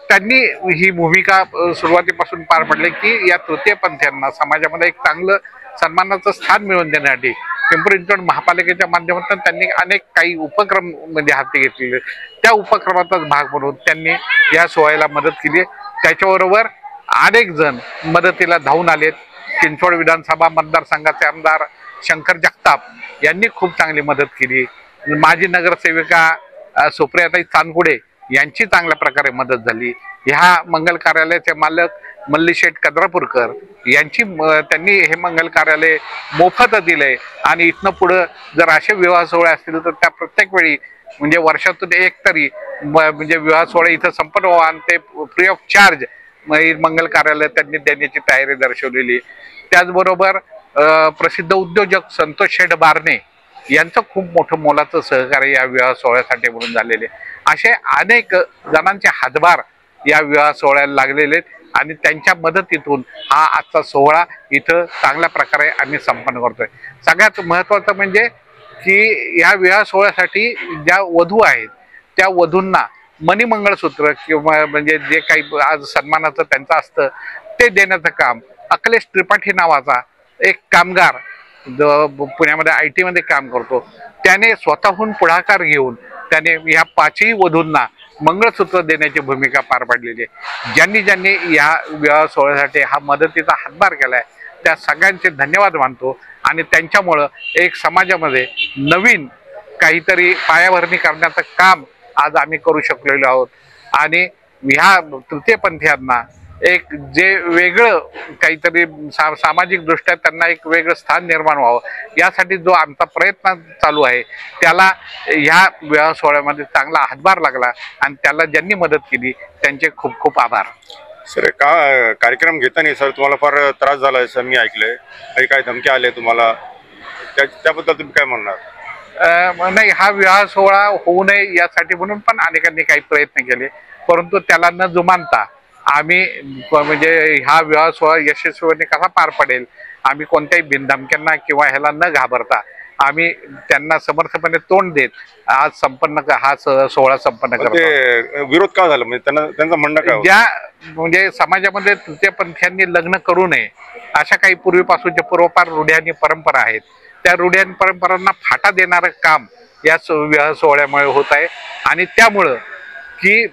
त्यांनी ही भूमिका सुरुवातीपासून पार पडली की या तृतीयपंथीयांना समाजामध्ये एक चांगलं सन्मानाचं स्थान मिळवून देण्यासाठी पिंपरी चिंचवड महापालिकेच्या माध्यमातून त्यांनी अनेक काही उपक्रम म्हणजे हाती घेतलेले. त्या उपक्रमाचाच भाग म्हणून त्यांनी या सोहळ्याला मदत केली. त्याच्याबरोबर अनेक जण मदतीला धावून आलेत. चिंचवड विधानसभा मतदारसंघाचे आमदार शंकर जगताप यांनी खूप चांगली मदत केली. माजी नगरसेविका सुप्रियाताई चांदगुडे यांची चांगल्या प्रकारे मदत झाली. ह्या मंगल कार्यालयाचे मालक मल्लीशेठ कद्रापूरकर यांची त्यांनी हे मंगल कार्यालय मोफत दिलंय आणि इथनं पुढं जर असे विवाह सोहळे असतील तर त्या प्रत्येक वेळी म्हणजे वर्षातून एक तरी म्हणजे विवाह सोहळे इथं संपन्न व्हावा आणि ते फ्री ऑफ चार्ज मंगल कार्यालय त्यांनी देण्याची तयारी दर्शवलेली. त्याचबरोबर प्रसिद्ध उद्योजक संतोष शेठ बारणे यांचं खूप मोठं मोलाचं सहकार्य या विवाह सोहळ्यासाठी म्हणून झालेले. असे अनेक जणांचे हातभार या विवाह सोहळ्याला लागलेले आणि त्यांच्या मदतीतून हा आजचा सोहळा इथं चांगल्या प्रकारे आम्ही संपन्न करतोय. सगळ्यात महत्त्वाचं म्हणजे की या विवाह सोहळ्यासाठी ज्या वधू आहेत त्या वधूंना मणिमंगळसूत्र किंवा म्हणजे जे काही आज सन्मानाचं त्यांचं असतं ते देण्याचं काम अखिलेश त्रिपाठी नावाचा एक कामगार जो पुण्यामध्ये IT मध्ये काम करतो त्याने स्वतःहून पुढाकार घेऊन त्याने या 5ही वधूंना मंगळसूत्र देण्याची भूमिका पार पाडलेली आहे. ज्यांनी ज्यांनी या विवाह सोहळ्यासाठी हा मदतीचा हातभार केलाय त्या सगळ्यांचे धन्यवाद मानतो आणि त्यांच्यामुळं एक समाजामध्ये नवीन काहीतरी पायाभरणी करण्याचं काम आज आम्ही करू शकलेलो आहोत आणि ह्या तृतीयपंथीयांना एक जे वेगळं काहीतरी सामाजिक दृष्ट्या त्यांना एक वेगळं स्थान निर्माण व्हावं यासाठी जो आमचा प्रयत्न चालू आहे त्याला ह्या विवाह सोहळ्यामध्ये चांगला हातभार लागला आणि त्याला ज्यांनी मदत केली त्यांचे खूप खूप आभार. सर कार्यक्रम घेताना सर तुम्हाला फार त्रास झाला असं मी ऐकलंय, काही धमक्या आले तुम्हाला, त्याबद्दल तुम्ही काय म्हणणार? नाही, हा विवाह सोहळा होऊ नये यासाठी म्हणून पण अनेकांनी काही प्रयत्न केले, परंतु त्याला न जुमानता आम्ही म्हणजे हा विवाह सोहळा यशस्वीपणे कसा पार पडेल, आम्ही कोणत्याही बिनधमक्यांना किंवा ह्याला न घाबरता आम्ही त्यांना समर्थपणे तोंड देत आज हा सोहळा संपन्न करतो. विरोध का झाला म्हणजे त्यांचं म्हणणं काय? ज्या म्हणजे समाजामध्ये तृतीयपंथीयांनी लग्न करू नये अशा काही पूर्वीपासूनच्या पूर्वपार रूढी आणि परंपरा आहेत, त्या रूढी आणि परंपरांना फाटा देणारं काम या विवाह सोहळ्यामुळे होत आहे. आणि त्यामुळं की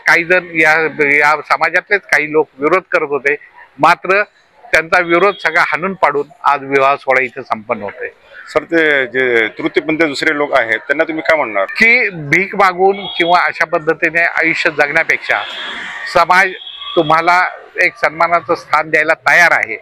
काही जण या समाजातलेच काही लोक विरोध करत होते, मात्र त्यांचा विरोध सगळा हाणून पाडून आज विवाह सोहळा इथे संपन्न होतोय. सर, ते जे तृतीयपंथी दुसरे लोक आहेत त्यांना तुम्ही काय म्हणणार की भीक मागून किंवा अशा पद्धतीने आयुष्य जगण्यापेक्षा समाज तुम्हाला एक सन्मानाचं स्थान द्यायला तयार आहे.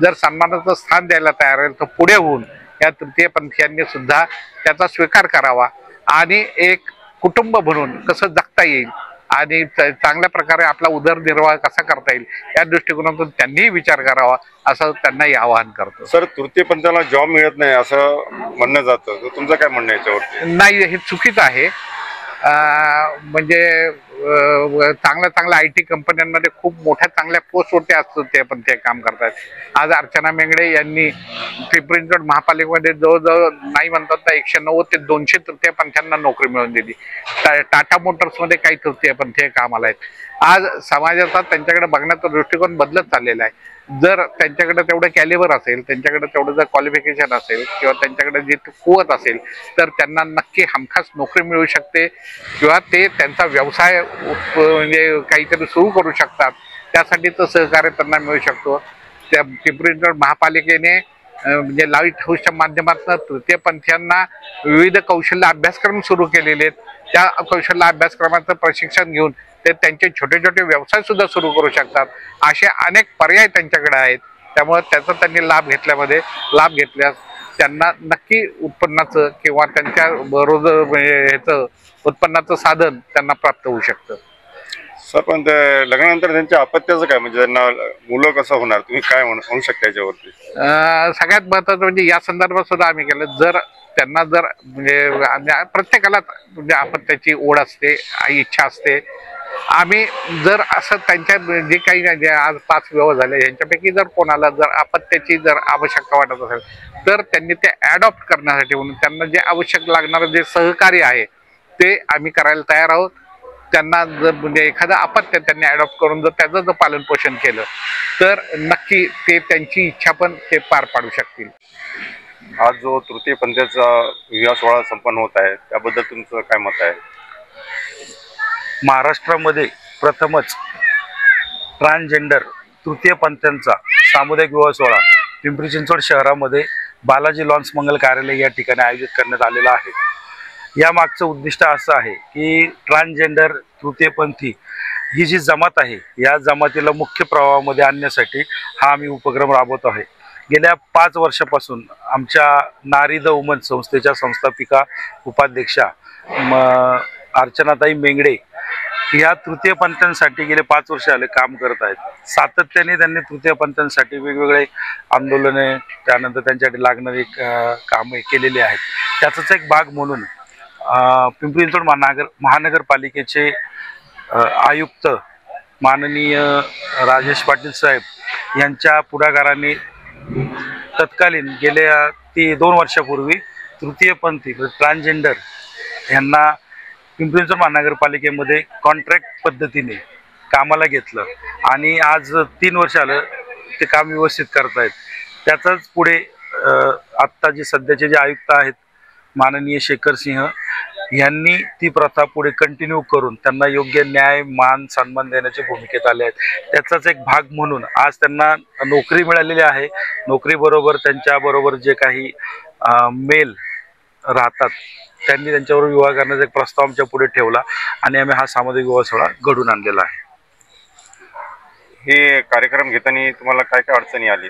जर सन्मानाचं स्थान द्यायला तयार आहे तर पुढे होऊन या तृतीयपंथीयांनी सुद्धा त्याचा स्वीकार करावा आणि एक कुटुंब म्हणून कसं जगता येईल आणि चांगल्या प्रकारे आपला उदरनिर्वाह कसा करता येईल या दृष्टिकोनातून त्यांनीही विचार करावा असं त्यांनाही आवाहन करतो. सर, तृतीयपंथाला जॉब मिळत नाही असं म्हणणं जातं, तर तुमचं काय म्हणणं याच्यावरती? नाही, हे चुकीचं आहे. म्हणजे चांगल्या IT कंपन्यांमध्ये खूप मोठ्या चांगल्या पोस्टवरती असतो ते पण ते काम करतात. आज अर्चना मेंगडे यांनी पिंपरी चिंचवड महापालिकेमध्ये जवळजवळ नाही म्हणतात तर 190 ते 200 तृतीयपंथीयांना नोकरी मिळवून दिली. टाटा मोटर्समध्ये काही तृतीयपंथी कामाला आहेत. आज समाजाचा त्यांच्याकडे बघण्याचा दृष्टिकोन बदलत चाललेला आहे. जर त्यांच्याकडे तेवढं कॅलिबर असेल, त्यांच्याकडे तेवढं जर क्वालिफिकेशन असेल किंवा त्यांच्याकडे जे कुवत असेल तर त्यांना नक्की हमखास नोकरी मिळू शकते किंवा ते त्यांचा व्यवसाय म्हणजे काहीतरी सुरू करू शकतात. त्यासाठीचं सहकार्य त्यांना मिळू शकतो. त्या पिंपरी चिंचवड महापालिकेने म्हणजे लाईट हाऊसच्या माध्यमातून तृतीयपंथीयांना विविध कौशल्य अभ्यासक्रम सुरू केलेले आहेत. त्या कौशल्य अभ्यासक्रमाचं प्रशिक्षण घेऊन ते त्यांचे छोटे छोटे व्यवसाय सुद्धा सुरू करू शकतात. असे अनेक पर्याय त्यांच्याकडे आहेत. त्यामुळे त्याचा त्यांनी लाभ घेतल्यास त्यांना नक्की उत्पन्नाचं किंवा त्यांच्या ह्याचं उत्पन्नाचं साधन त्यांना प्राप्त होऊ शकतं. सर, पण लग्नानंतर त्यांच्या अपत्याचं काय, म्हणजे त्यांना मुलं कसं होणार, तुम्ही काय म्हणू शकता याच्यावरती? सगळ्यात महत्त्वाचं म्हणजे या संदर्भात सुद्धा आम्ही केलं, जर त्यांना म्हणजे प्रत्येकाला म्हणजे अपत्याची ओढ असते, इच्छा असते. आम्ही जर असं त्यांच्या जे काही आज 5 विवाह झाले यांच्यापैकी जर कोणाला जर अपत्याची जर आवश्यकता वाटत असेल तर त्यांनी ते ॲडॉप्ट करण्यासाठी म्हणून त्यांना जे आवश्यक लागणारं जे सहकार्य आहे ते आम्ही करायला तयार आहोत. त्यांना जर म्हणजे एखादं अपत्य त्यांनी ॲडॉप्ट करून जर त्याचं जर पालन पोषण केलं तर नक्की ते त्यांची इच्छा पण ते पार पाडू शकतील. आज जो तृतीयपंथीचा विवाह सोहळा संपन्न होत आहे त्याबद्दल तुमचं काय मत आहे? महाराष्ट्रामध्ये प्रथमच ट्रान्सजेंडर तृतीयपंथीयांचा सामुदायिक विवाह सोहळा पिंपरी चिंचवड शहरामध्ये बालाजी लॉन्स मंगल कार्यालय या ठिकाणी आयोजित करण्यात आलेला आहे. या मागचं उद्दिष्ट असं आहे की ट्रान्सजेंडर तृतीयपंथी ही जी जमात आहे या जमातीला मुख्य प्रवाहामध्ये आणण्यासाठी हा आम्ही उपक्रम राबवत आहे. गेल्या 5 वर्षापासून आमच्या नारी द वुमन संस्थेच्या संस्थापिका उपाध्यक्षा अर्चनाताई मेंगडे या तृतीयपंथीयांसाठी गेले 5 वर्ष झाले काम करत आहेत. सातत्याने त्यांनी तृतीयपंथीयांसाठी वेगवेगळे आंदोलने त्यानंतर त्यांच्यासाठी लागणारी कामे केलेली आहेत. त्याचाच एक भाग म्हणून पिंपरी चिंचवड महानगरपालिकेचे आयुक्त माननीय राजेश पाटील साहेब यांच्या पुढाकाराने तत्कालीन गेल्या 2 वर्षापूर्वी तृतीयपंथी ट्रान्सजेंडर यांना पिंपरी चिंचवड महानगरपालिकेमध्ये कॉन्ट्रॅक्ट पद्धतीने कामाला घेतलं आणि आज 3 वर्ष आलं ते काम व्यवस्थित करतायत. त्याचाच पुढे आत्ता जे सध्याचे जे आयुक्त आहेत माननीय शेखर सिंह यांनी ती प्रथा पुढे कंटिन्यू करून त्यांना योग्य न्याय मान सन्मान देण्याच्या भूमिकेत आले आहेत. त्याचाच एक भाग म्हणून आज त्यांना नोकरी मिळालेली आहे. नोकरीबरोबर त्यांच्याबरोबर जे काही मेल राहतात त्यांनी त्यांच्यावर विवाह करण्याचा एक प्रस्ताव आमच्या पुढे ठेवला आणि आम्ही हा सामुदायिक विवाह सोहळा घडून आणलेला आहे. हे कार्यक्रम घेताना तुम्हाला काय काय अडचणी आली?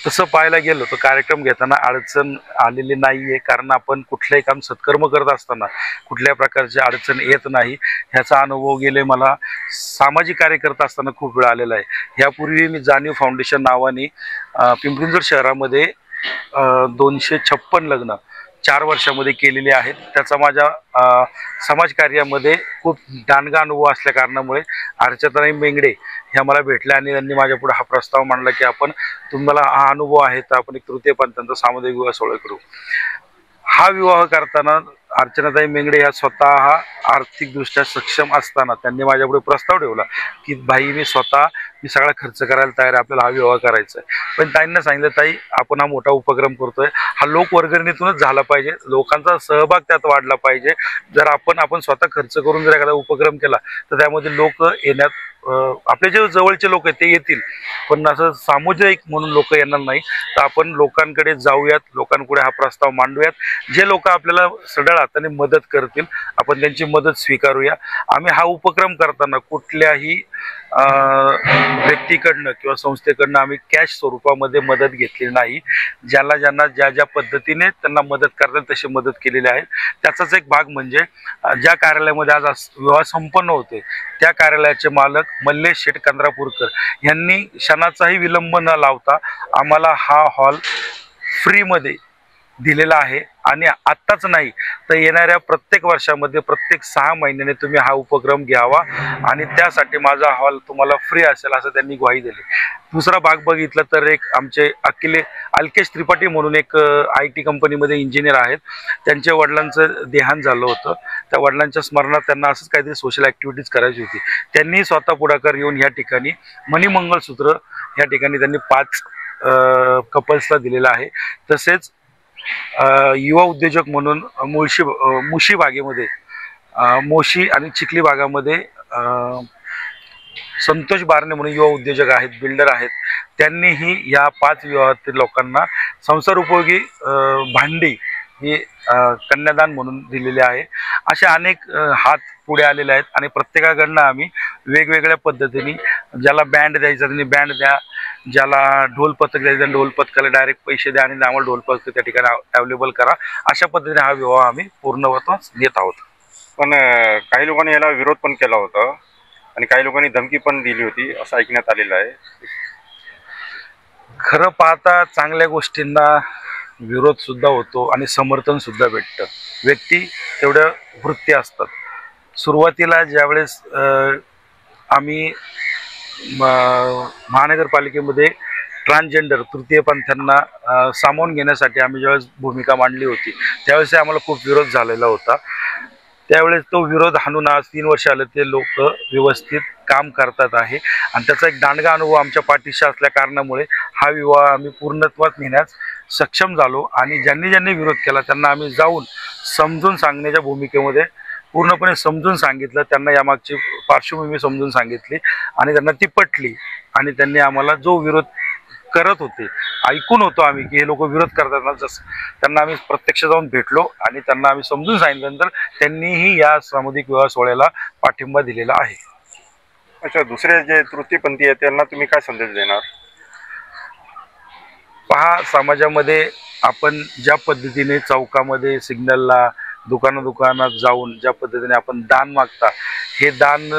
तसं पाहायला गेलो तर कार्यक्रम घेताना अडचण आलेली नाहीये, कारण आपण कुठलंही काम सत्कर्म करत असताना कुठल्या प्रकारची अडचण येत नाही. ह्याचा अनुभव गेले मला सामाजिक कार्य करत असताना खूप वेळ आलेला आहे. यापूर्वी मी जाणीव फाउंडेशन नावाने पिंपरी चिंचवड शहरामध्ये 256 लग्न 4 वर्षामध्ये केलेली आहेत. त्याचा माझ्या समाजकार्यामध्ये खूप दांडगा अनुभव असल्या कारणामुळे अर्चनाताई मेंगडे ह्या मला भेटल्या आणि त्यांनी माझ्यापुढे हा प्रस्ताव मांडला की आपण तुम्हाला हा अनुभव आहे तर आपण एक तृतीय पंथांचा सामुदायिक विवाह सोहळा करू. हा विवाह करताना अर्चनाताई मेंगडे ह्या स्वतः आर्थिकदृष्ट्या सक्षम असताना त्यांनी माझ्यापुढे प्रस्ताव ठेवला की भाई मी सगळा खर्च करायला तयार आहे, आपल्याला हा विवाह करायचा आहे. पण ताईंना सांगितलं ताई आपण हा मोठा उपक्रम करतोय, हा लोकवर्गणीतूनच झाला पाहिजे, लोकांचा सहभाग त्यात वाढला पाहिजे. जर आपण स्वतः खर्च करून जर एखादा उपक्रम केला तर त्यामध्ये लोक येण्यात आपले जे जवळचे लोक आहेत ते येतील, पण असं सामुदायिक म्हणून लोक येणार नाही. तर आपण लोकांकडे जाऊयात, लोकांपुढे हा प्रस्ताव मांडूयात. जे लोक आपल्याला सढळ हाताने मदत करतील आपण त्यांची मदत स्वीकारूया. आम्ही हा उपक्रम करताना कुठल्याही व्यक्तीकडनं किंवा संस्थेकडनं आम्ही कॅश स्वरूपामध्ये मदत घेतली नाही. ज्यांना ज्या पद्धतीने त्यांना मदत करतात तशी मदत केलेली आहे. त्याचाच एक भाग म्हणजे ज्या कार्यालयामध्ये आज विवाह संपन्न होते त्या कार्यालयाचे मालक मल्लेश शेठ कंद्रापूरकर यांनी क्षणाचाही विलंब न लावता आम्हाला हा हॉल फ्रीमध्ये दिलेला आहे. आणि आत्ताच नाही तर येणाऱ्या प्रत्येक वर्षामध्ये प्रत्येक 6 महिन्याने तुम्ही हा उपक्रम घ्यावा आणि त्यासाठी माझा हॉल तुम्हाला फ्री असेल असं त्यांनी ग्वाही दिली. दुसरा भाग बघितला तर एक आमचे अल्केश त्रिपाठी म्हणून एक IT कंपनीमध्ये इंजिनियर आहेत. त्यांच्या वडिलांचं देहांत झालं होतं. त्या वडिलांच्या स्मरणात त्यांना असंच काहीतरी सोशल ॲक्टिव्हिटीज करायची होती. त्यांनी स्वतः पुढाकार येऊन ह्या ठिकाणी मणिमंगलसूत्र ह्या ठिकाणी त्यांनी 5 कपल्सला दिलेलं आहे. तसेच युवा उद्योजक म्हणून मुशी बागेमध्ये मोशी आणि चिखली भागामध्ये संतोष बारणे म्हणून युवा उद्योजक आहेत, बिल्डर आहेत. त्यांनीही या 5 विवाहातील लोकांना संसार उपयोगी भांडी ही कन्यादान म्हणून दिलेले आहे. असे अनेक हात पुढे आलेले आहेत आणि प्रत्येकाकडनं आम्ही वेगवेगळ्या पद्धतीने ज्याला बँड द्यायचा त्यांनी बँड द्या, ज्याला ढोल पथक द्यायचं ढोल पथकाला डायरेक्ट पैसे द्या आणि आम्हाला ढोल पथक त्या ठिकाणी अवेलेबल करा. अशा पद्धतीने हा विवाह आम्ही पूर्णवत्वास नेत आहोत. पण काही लोकांनी याला विरोध पण केला होता आणि काही लोकांनी धमकी पण दिली होती असं ऐकण्यात आलेलं आहे. खरं पाहता चांगल्या गोष्टींना विरोध सुद्धा होतो आणि समर्थन सुद्धा भेटतं. व्यक्ती तेवढ्या वृत्ती असतात. सुरुवातीला ज्यावेळेस आम्ही महानगरपालिकेमध्ये ट्रान्सजेंडर तृतीय पंथांना सामावून घेण्यासाठी आम्ही ज्यावेळेस भूमिका मांडली होती त्यावेळेस आम्हाला खूप विरोध झालेला होता. त्यावेळेस तो विरोध हाणून आज 3 वर्ष आले ते लोक व्यवस्थित काम करतात आहे आणि त्याचा एक दांडगा अनुभव आमच्या पाठीशी असल्या कारणामुळे हा विवाह आम्ही पूर्णत्वात नेण्यास सक्षम झालो. आणि ज्यांनी विरोध केला त्यांना आम्ही जाऊन समजून सांगण्याच्या भूमिकेमध्ये पूर्णपणे समजून सांगितलं. त्यांना यामागची पार्श्वभूमी समजून सांगितली आणि त्यांना ती पटली आणि त्यांनी आम्हाला जो विरोध करत होते ऐकून होतो आम्ही की हे लोक विरोध करतात ना, जसं त्यांना आम्ही प्रत्यक्ष जाऊन भेटलो आणि त्यांना आम्ही समजून सांगितल्यानंतर त्यांनीही या सामुदायिक विवाह सोहळ्याला पाठिंबा दिलेला आहे. अच्छा, दुसरे जे तृतीयपंथी आहेत त्यांना तुम्ही काय संदेश देणार? पहा, समाजामध्ये आपण ज्या पद्धतीने चौकामध्ये सिग्नलला दुकानात जाऊन ज्या पद्धतीने आपण दान मागता, हे दान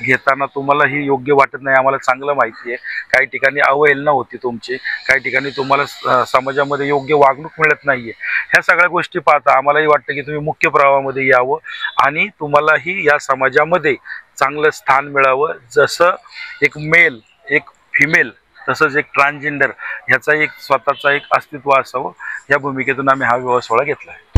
घेताना तुम्हाला ही योग्य वाटत नाही, आम्हाला चांगलं माहिती आहे. काही ठिकाणी अवहेलना होती तुमची, काही ठिकाणी तुम्हाला समाजामध्ये योग्य वागणूक मिळत नाहीये. ह्या सगळ्या गोष्टी पाहता आम्हालाही वाटतं की तुम्ही मुख्य प्रवाहामध्ये यावं आणि तुम्हालाही या समाजामध्ये चांगलं स्थान मिळावं. जसं एक मेल एक फिमेल तसंच एक ट्रान्सजेंडर ह्याचा एक स्वतःचा एक अस्तित्व असावं, या भूमिकेतून आम्ही हा विवाह सोहळा घेतला आहे.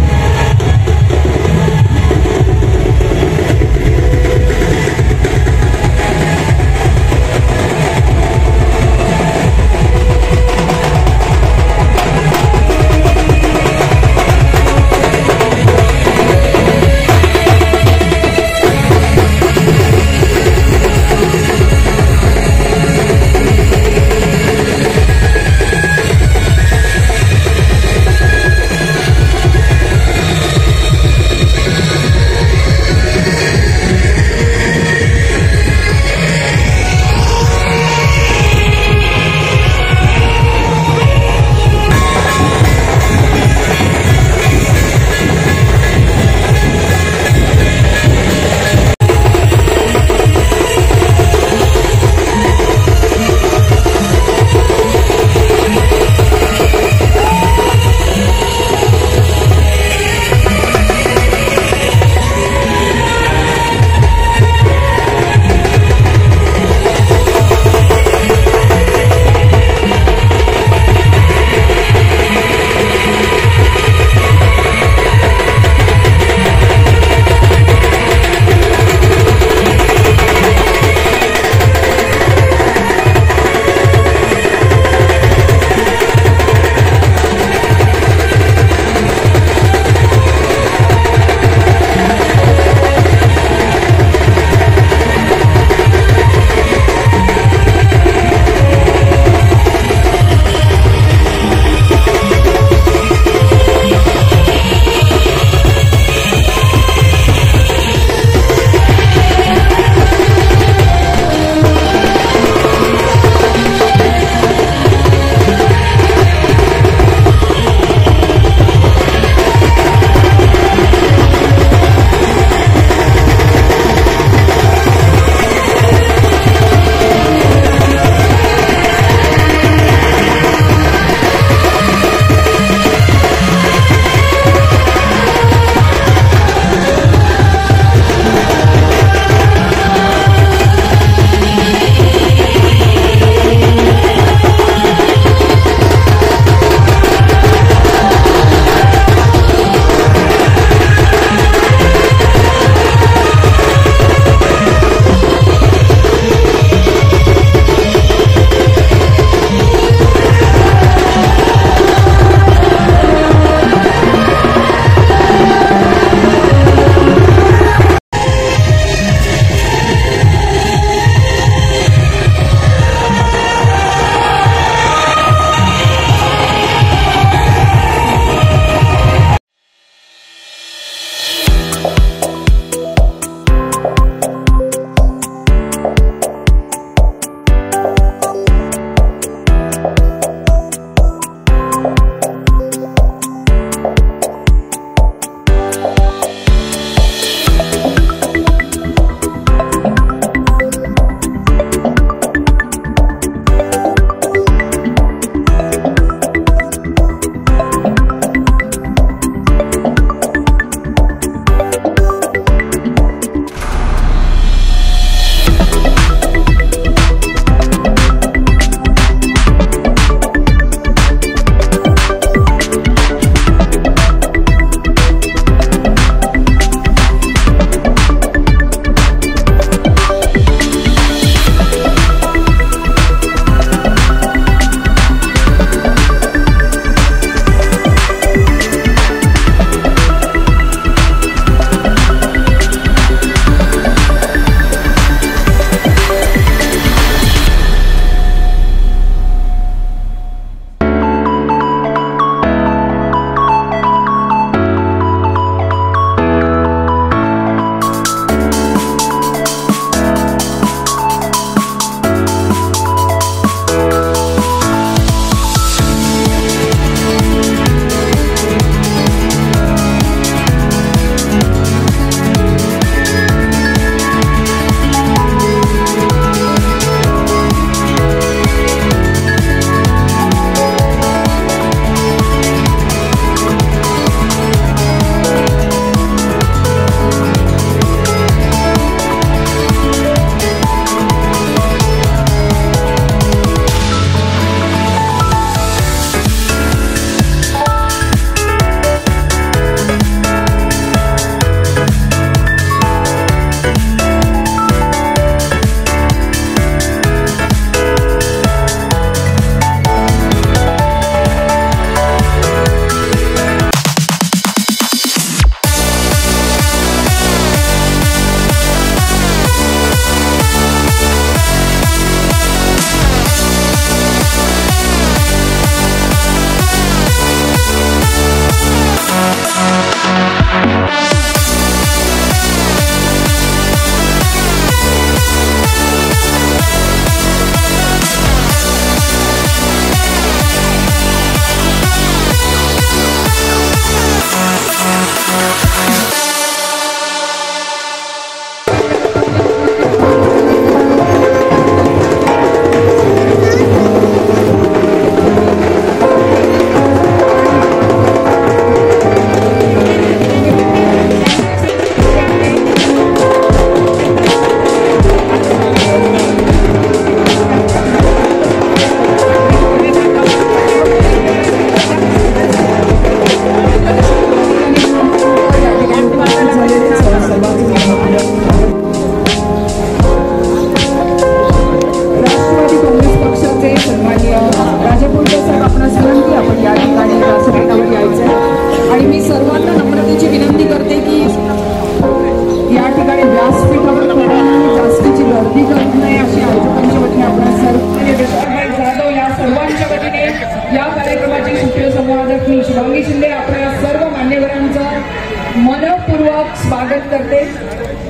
मनपूर्वक स्वागत करते.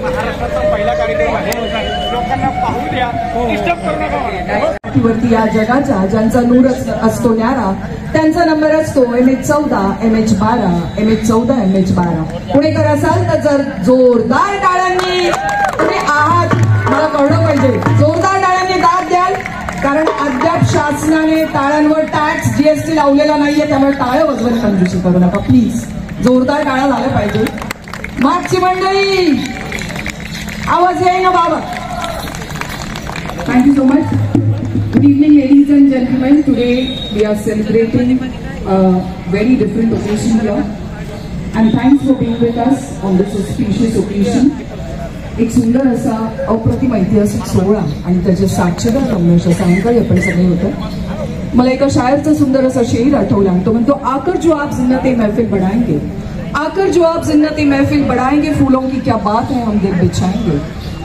महाराष्ट्राचा पहिला कार्यक्रम आहे, लोकांना पाहू द्या, डिस्टर्ब करू नका. वरती या जगाचा ज्यांचा नूर असतो न्यारा त्यांचा नंबर असतो MH14 MH12 MH14 MH12. पुणेकर असाल तर जर जोरदार टाळ्यांनी तुम्ही आहात मला कळलं पाहिजे, जोरदार टाळ्यांनी दाद द्याल, कारण अद्याप शासनाने टाळ्यांवर टॅक्स GST लावलेला नाहीये, त्यामुळे टाळ्या वाजवून कंजूसी करू नका प्लीज. जोरदार टाळ्या झाल्या पाहिजे. मागची मंडळी आवाज येईना बाबा. Thank you so much. Good evening, ladies and gentlemen. Today we are celebrating a very different occasion here, and thanks for being with us on this auspicious occasion. एक सुंदर असा अप्रतिम ऐतिहासिक सोहळा आणि त्याचे साक्षीदार रमेश सायंकाळी आपण सगळे होतो. मला एका शायरचा सुंदर असा शेर आठवला. तो म्हणतो, आकर जो आप जिन्नते महफिल बढ़ाएंगे, आकर जो आप जिन्नते महफिल बढ़ाएंगे, फूलों की क्या बात है हम दिल बिछाएंगे.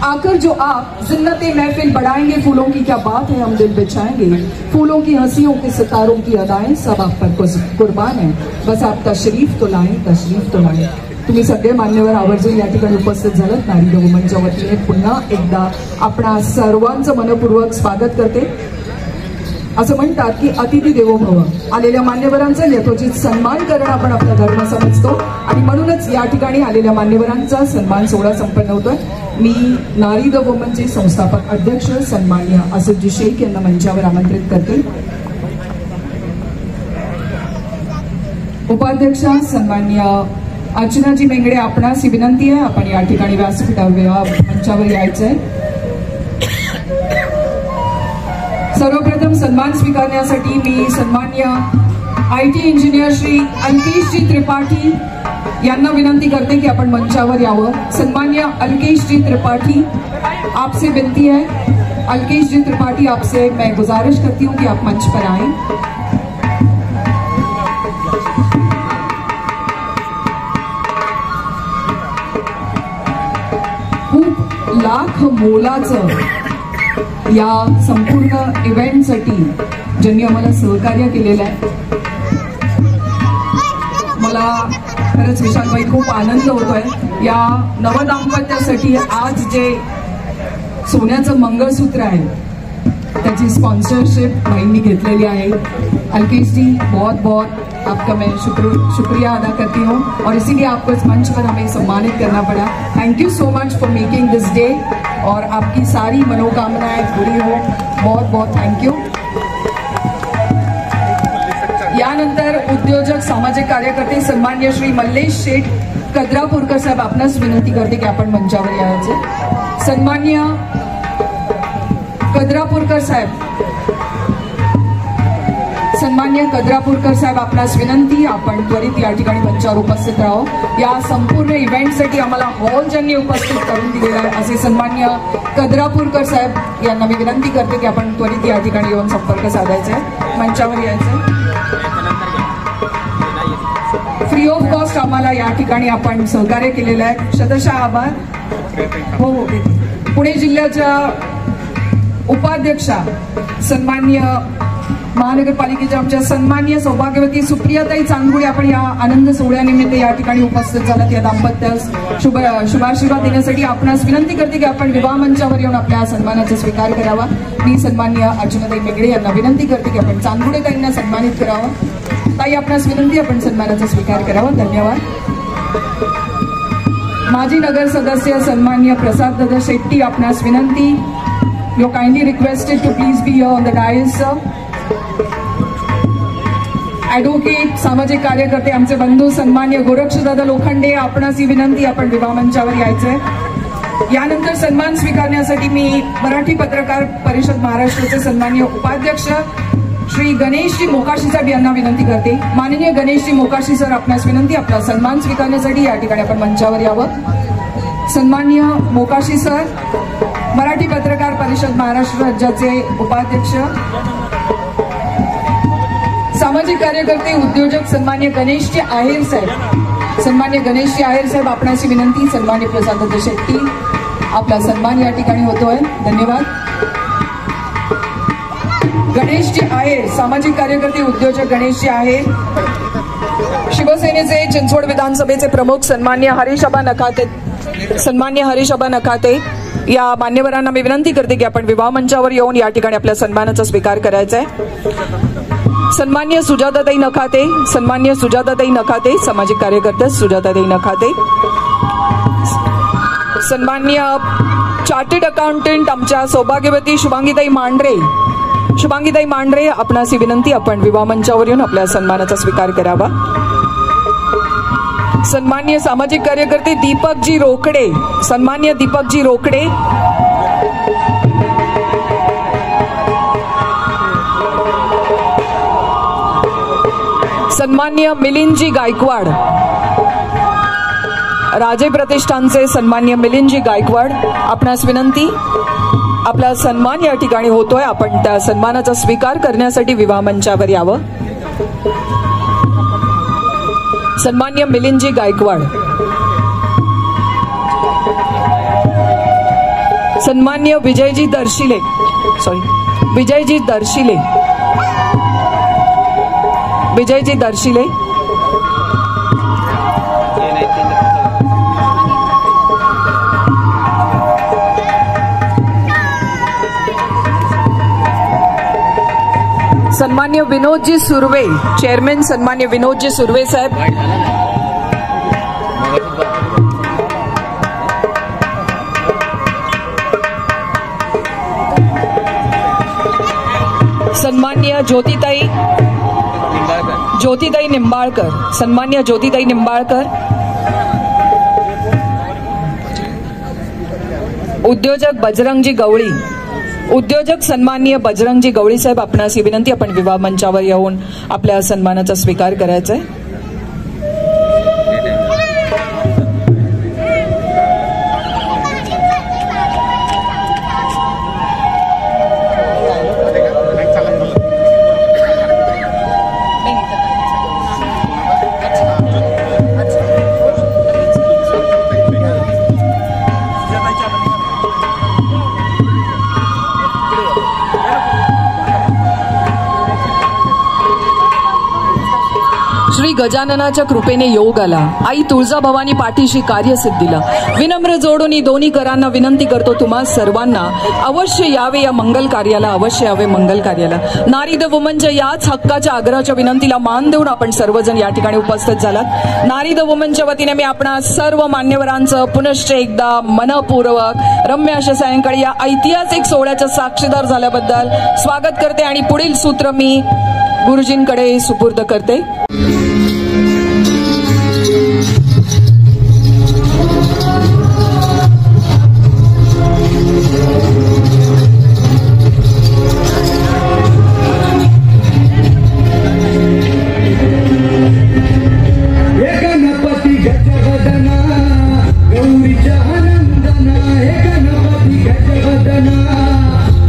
आकर जो आप जिन्नते महफिल बढ़ाएंगे, फूलों की क्या बात है हम दिल बिछाएंगे. फूलों की हंसियों के सितारों की अदाएं सब आप पर कुर्बान है, बस आप तशरीफ तो लाएं, तशरीफ तो लाएं. तुम्ही सगळे मान्यवर आवर्जून या ठिकाणी उपस्थित झालात. नारी द वुमनच्या वतीने पुन्हा एकदा आपणा सर्वांचं मनपूर्वक स्वागत करते. असं म्हणतात की अतिथी देवो भव. आलेल्या मान्यवरांचा यथोचित सन्मान करणं आपण आपला धर्म समजतो आणि म्हणूनच या ठिकाणी आलेल्या मान्यवरांचा सन्मान सोहळा संपन्न होतोय. मी नारी द वुमनचे संस्थापक अध्यक्ष सन्माननीय असदजी शेख यांना मंचावर आमंत्रित करते. उपाध्यक्षा सन्माननीय अर्चनाजी मेंगडे, आपणास ही विनंती आहे, आपण या ठिकाणी मंचावर यायचंय. सर्वप्रथम सन्मान स्वीकारण्यासाठी मी सन्माननीय IT इंजिनियर श्री अलकेशजी त्रिपाठी यांना विनंती करते की आपण मंचावर यावं. सन्माननीय अलकेशजी त्रिपाठी, आपसे विनती है. अलकेशजी त्रिपाठी, आपसे मैं गुजारिश करती हूँ कि आप मंच पर आएं. खूप लाख मोलाचं या संपूर्ण इव्हेंटसाठी ज्यांनी आम्हाला सहकार्य केलेलं आहे. मला खरंच विशालबाई खूप आनंद होतोय. या नवदाम्पत्यासाठी आज जे सोन्याचं मंगळसूत्र आहे त्याची स्पॉन्सरशिप बहिणी घेतलेली आहे. अलकेश जी, बहुत बहुत आपका मैं शुक्रिया अदा करती हूँ और इसीलिए आपको इस मंच पर हमें सम्मानित करना पड़ा. Thank you so much for making this day और आपकी सारी मनोकामनाएं पूरी हो. बहुत बहुत थैंक यू. यानंतर उद्योजक सामाजिक कार्यकर्ते सन्मान्य श्री मल्लेश शेठ कद्रापूरकर साहेब, आपणास विनंती करते की आपण मंचावर यायचे. सन्मान्य कद्रापूरकर साहेब, सन्मान्य कद्रापूरकर साहेब, आपणास विनंती, आपण त्वरित या ठिकाणी मंचावर उपस्थित राहो. या संपूर्ण इव्हेंटसाठी आम्हाला हॉल ज्यांनी उपस्थित करून दिलेला आहे असे सन्मान्य कद्रापूरकर साहेब यांना मी विनंती करते की आपण त्वरित या ठिकाणी येऊन संपर्क साधायचा आहे, मंचावर यायचं. फ्री ऑफ कॉस्ट आम्हाला या ठिकाणी आपण सहकार्य केलेलं आहे, शतशः आभार. हो, पुणे जिल्ह्याच्या उपाध्यक्षा सन्मान्य महानगरपालिकेच्या आमच्या सन्माननीय सौभाग्यवती सुप्रियाताई चांदगुडे, आपण या आनंद सोहळ्यानिमित्त या ठिकाणी उपस्थित झालात. या दाम्पत्यास शुभाशीर्वाद देण्यासाठी आपणास विनंती करते की आपण विवाह मंचावर येऊन आपल्या सन्मानाचा स्वीकार करावा. मी सन्माननीय अर्चनाताई मेगडे यांना विनंती करते की आपण चांदगुडे ताईंना सन्मानित करावं. ताई, आपणास विनंती, आपण सन्मानाचा स्वीकार करावा. धन्यवाद. माजी नगर सदस्य सन्माननीय प्रसाद दादा शेट्टी, आपणास विनंती. You kindly requested to please be here on the dais. Sir, advocate सामाजिक कार्यकर्ते आमचे बंधू सन्मान्य गोरक्षदादा लोखंडे, आपणास ही विनंती, आपण विवाह मंचावर यायचंय. यानंतर सन्मान स्वीकारण्यासाठी मी मराठी पत्रकार परिषद महाराष्ट्राचे सन्माननीय उपाध्यक्ष श्री गणेशजी मोकाशी साहेब यांना विनंती करते. माननीय गणेशजी मोकाशी सर, आपणास विनंती, आपला सन्मान स्वीकारण्यासाठी या ठिकाणी आपण मंचावर यावं. सन्माननीय मोकाशी सर, मराठी पत्रकार परिषद महाराष्ट्र राज्याचे उपाध्यक्ष, सामाजिक कार्यकर्ते उद्योजक सन्मान्य गणेशजी आहेर साहेब, सन्मान्य गणेशजी आहेर साहेब, आपणाची विनंती. सन्मान्य प्रसाद शेट्टी, आपला सन्मान या ठिकाणी होतोय. धन्यवाद. गणेशजी आहेर, सामाजिक कार्यकर्ते उद्योजक गणेशजी आहेर, शिवसेनेचे चिंचवड विधानसभेचे प्रमुख सन्मान्य हरीश आबा नखाते या मान्यवरांना मी विनंती करते की आपण विवाह मंचावर येऊन या ठिकाणी आपल्या सन्मानाचा स्वीकार करायचा आहे. सन्मान्य सुजाताताई नखाते सामाजिक कार्यकर्ते सुजाताताई नखाते, सन्मान्य चार्टर्ड अकाउंटंट आमच्या सौभाग्यवती शुभांगीताई मांढरे आपणास ही विनंती आपण विवाह मंचावर येऊन आपल्या सन्मानाचा स्वीकार करावा. सन्मान्य सामाजिक कार्यकर्ते दीपकजी रोकडे, सन्मान्य दीपकजी रोकडे, सन्मान्य मिलिंदजी गायकवाड, राजे प्रतिष्ठानचे सन्मान्य मिलिंदजी गायकवाड, आपणास विनंती आपला सन्मान या ठिकाणी होतोय, आपण त्या सन्मानाचा स्वीकार करण्यासाठी विवाह मंचावर यावं. सन्मान्य मिलिंदजी गायकवाड, सन्मान्य विजयजी दर्शिले, सन्मान्य विनोदजी सुर्वे, चेअरमॅन सन्मान्य विनोदजी सुर्वे साहेब, सन्मान्य ज्योतिताई निंबाळकर, सन्मान्य ज्योतिताई निंबाळकर, उद्योजक बजरंगजी गवळी, उद्योजक सन्माननीय बजरंगजी गवळी साहेब, आपणास ही विनंती आपण विवाह मंचावर येऊन आपल्या सन्मानाचा स्वीकार करायचा आहे. श्री गजाननाच्या कृपेने योग आला, आई तुळजाभवानी पाठीशी कार्यसिद्धीला, विनम्र जोडून दोन्ही करांना विनंती करतो तुम्हा सर्वांना अवश्य यावे या मंगल कार्याला, अवश्य यावे मंगल कार्याला. नारी द वुमनच्या याच हक्काच्या आग्रहाच्या विनंतीला मान देऊन आपण सर्वजण या ठिकाणी उपस्थित झालात. नारी द वुमनच्या वतीने मी आपणा सर्व मान्यवरांचं पुनश्च एकदा मनपूर्वक रम्य अशा सायंकाळी या ऐतिहासिक सोहळ्याच्या साक्षीदार झाल्याबद्दल स्वागत करते आणि पुढील सूत्र मी गुरुजींकडे सुपूर्द करते.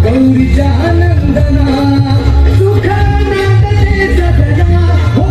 गौरीच्या नंदना सुख नांदते सदना, हो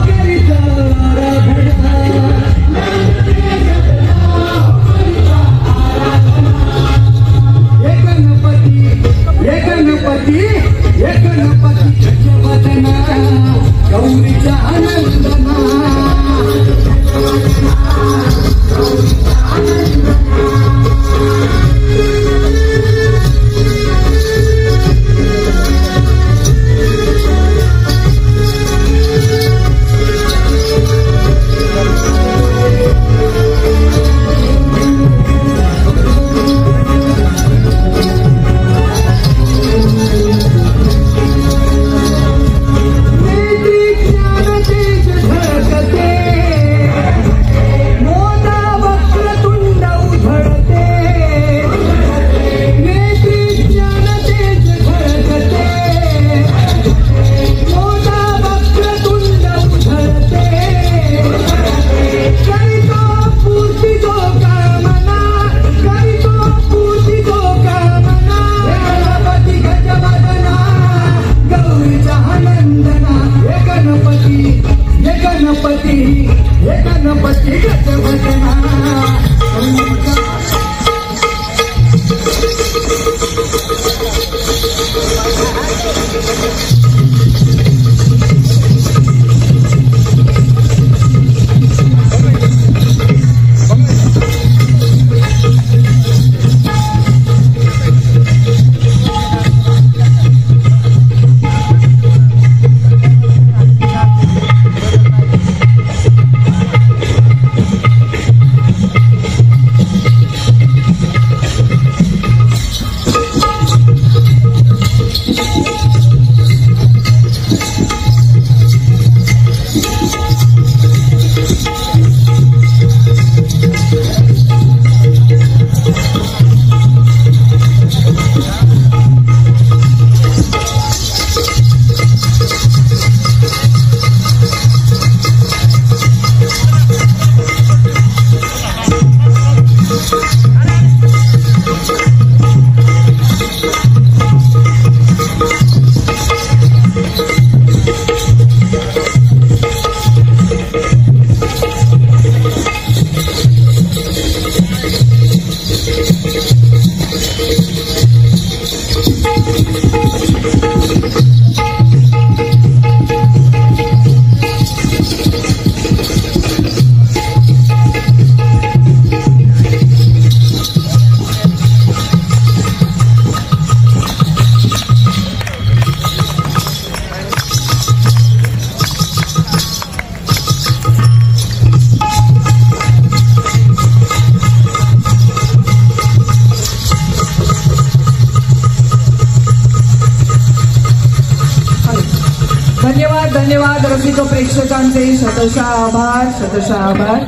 रसिक प्रेक्षकांचे शतशः आभार, शतशः आभार.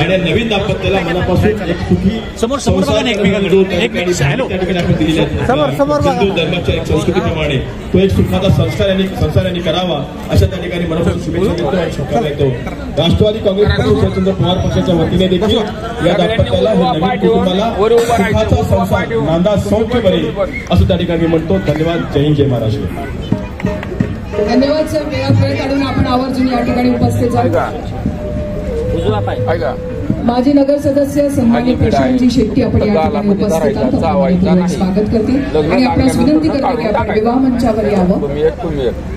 आणि नवीन दाम्पत्याला मनापासून एक सुखी समोर हिंदू धर्माच्या एक संस्कृतीप्रमाणे तो एक सुखाचा संस्कार यांनी करावा अशा त्या ठिकाणी मनापासून शुभेच्छा देतो आणि शुभेच्छा देतो. राष्ट्रवादी काँग्रेस पक्ष शरदचंद्र पवार पक्षाच्या वतीने देखील या दाम्पत्याला हे नवीन कुटुंबाला सुखाचा संसार नांदा सौख्य बरे असं त्या ठिकाणी म्हणतो. धन्यवाद. जय हिंद, जय महाराष्ट्र. धन्यवाद सर. वेळ काढून आपण आवर्जून या ठिकाणी उपस्थित झालो. माजी नगर सदस्य सन्मानित प्रशांतजी शेट्टी आपण या ठिकाणी उपस्थित आहात. स्वागत करते आणि आपल्यास विनंती करते की आपण विवाह मंचावर यावं.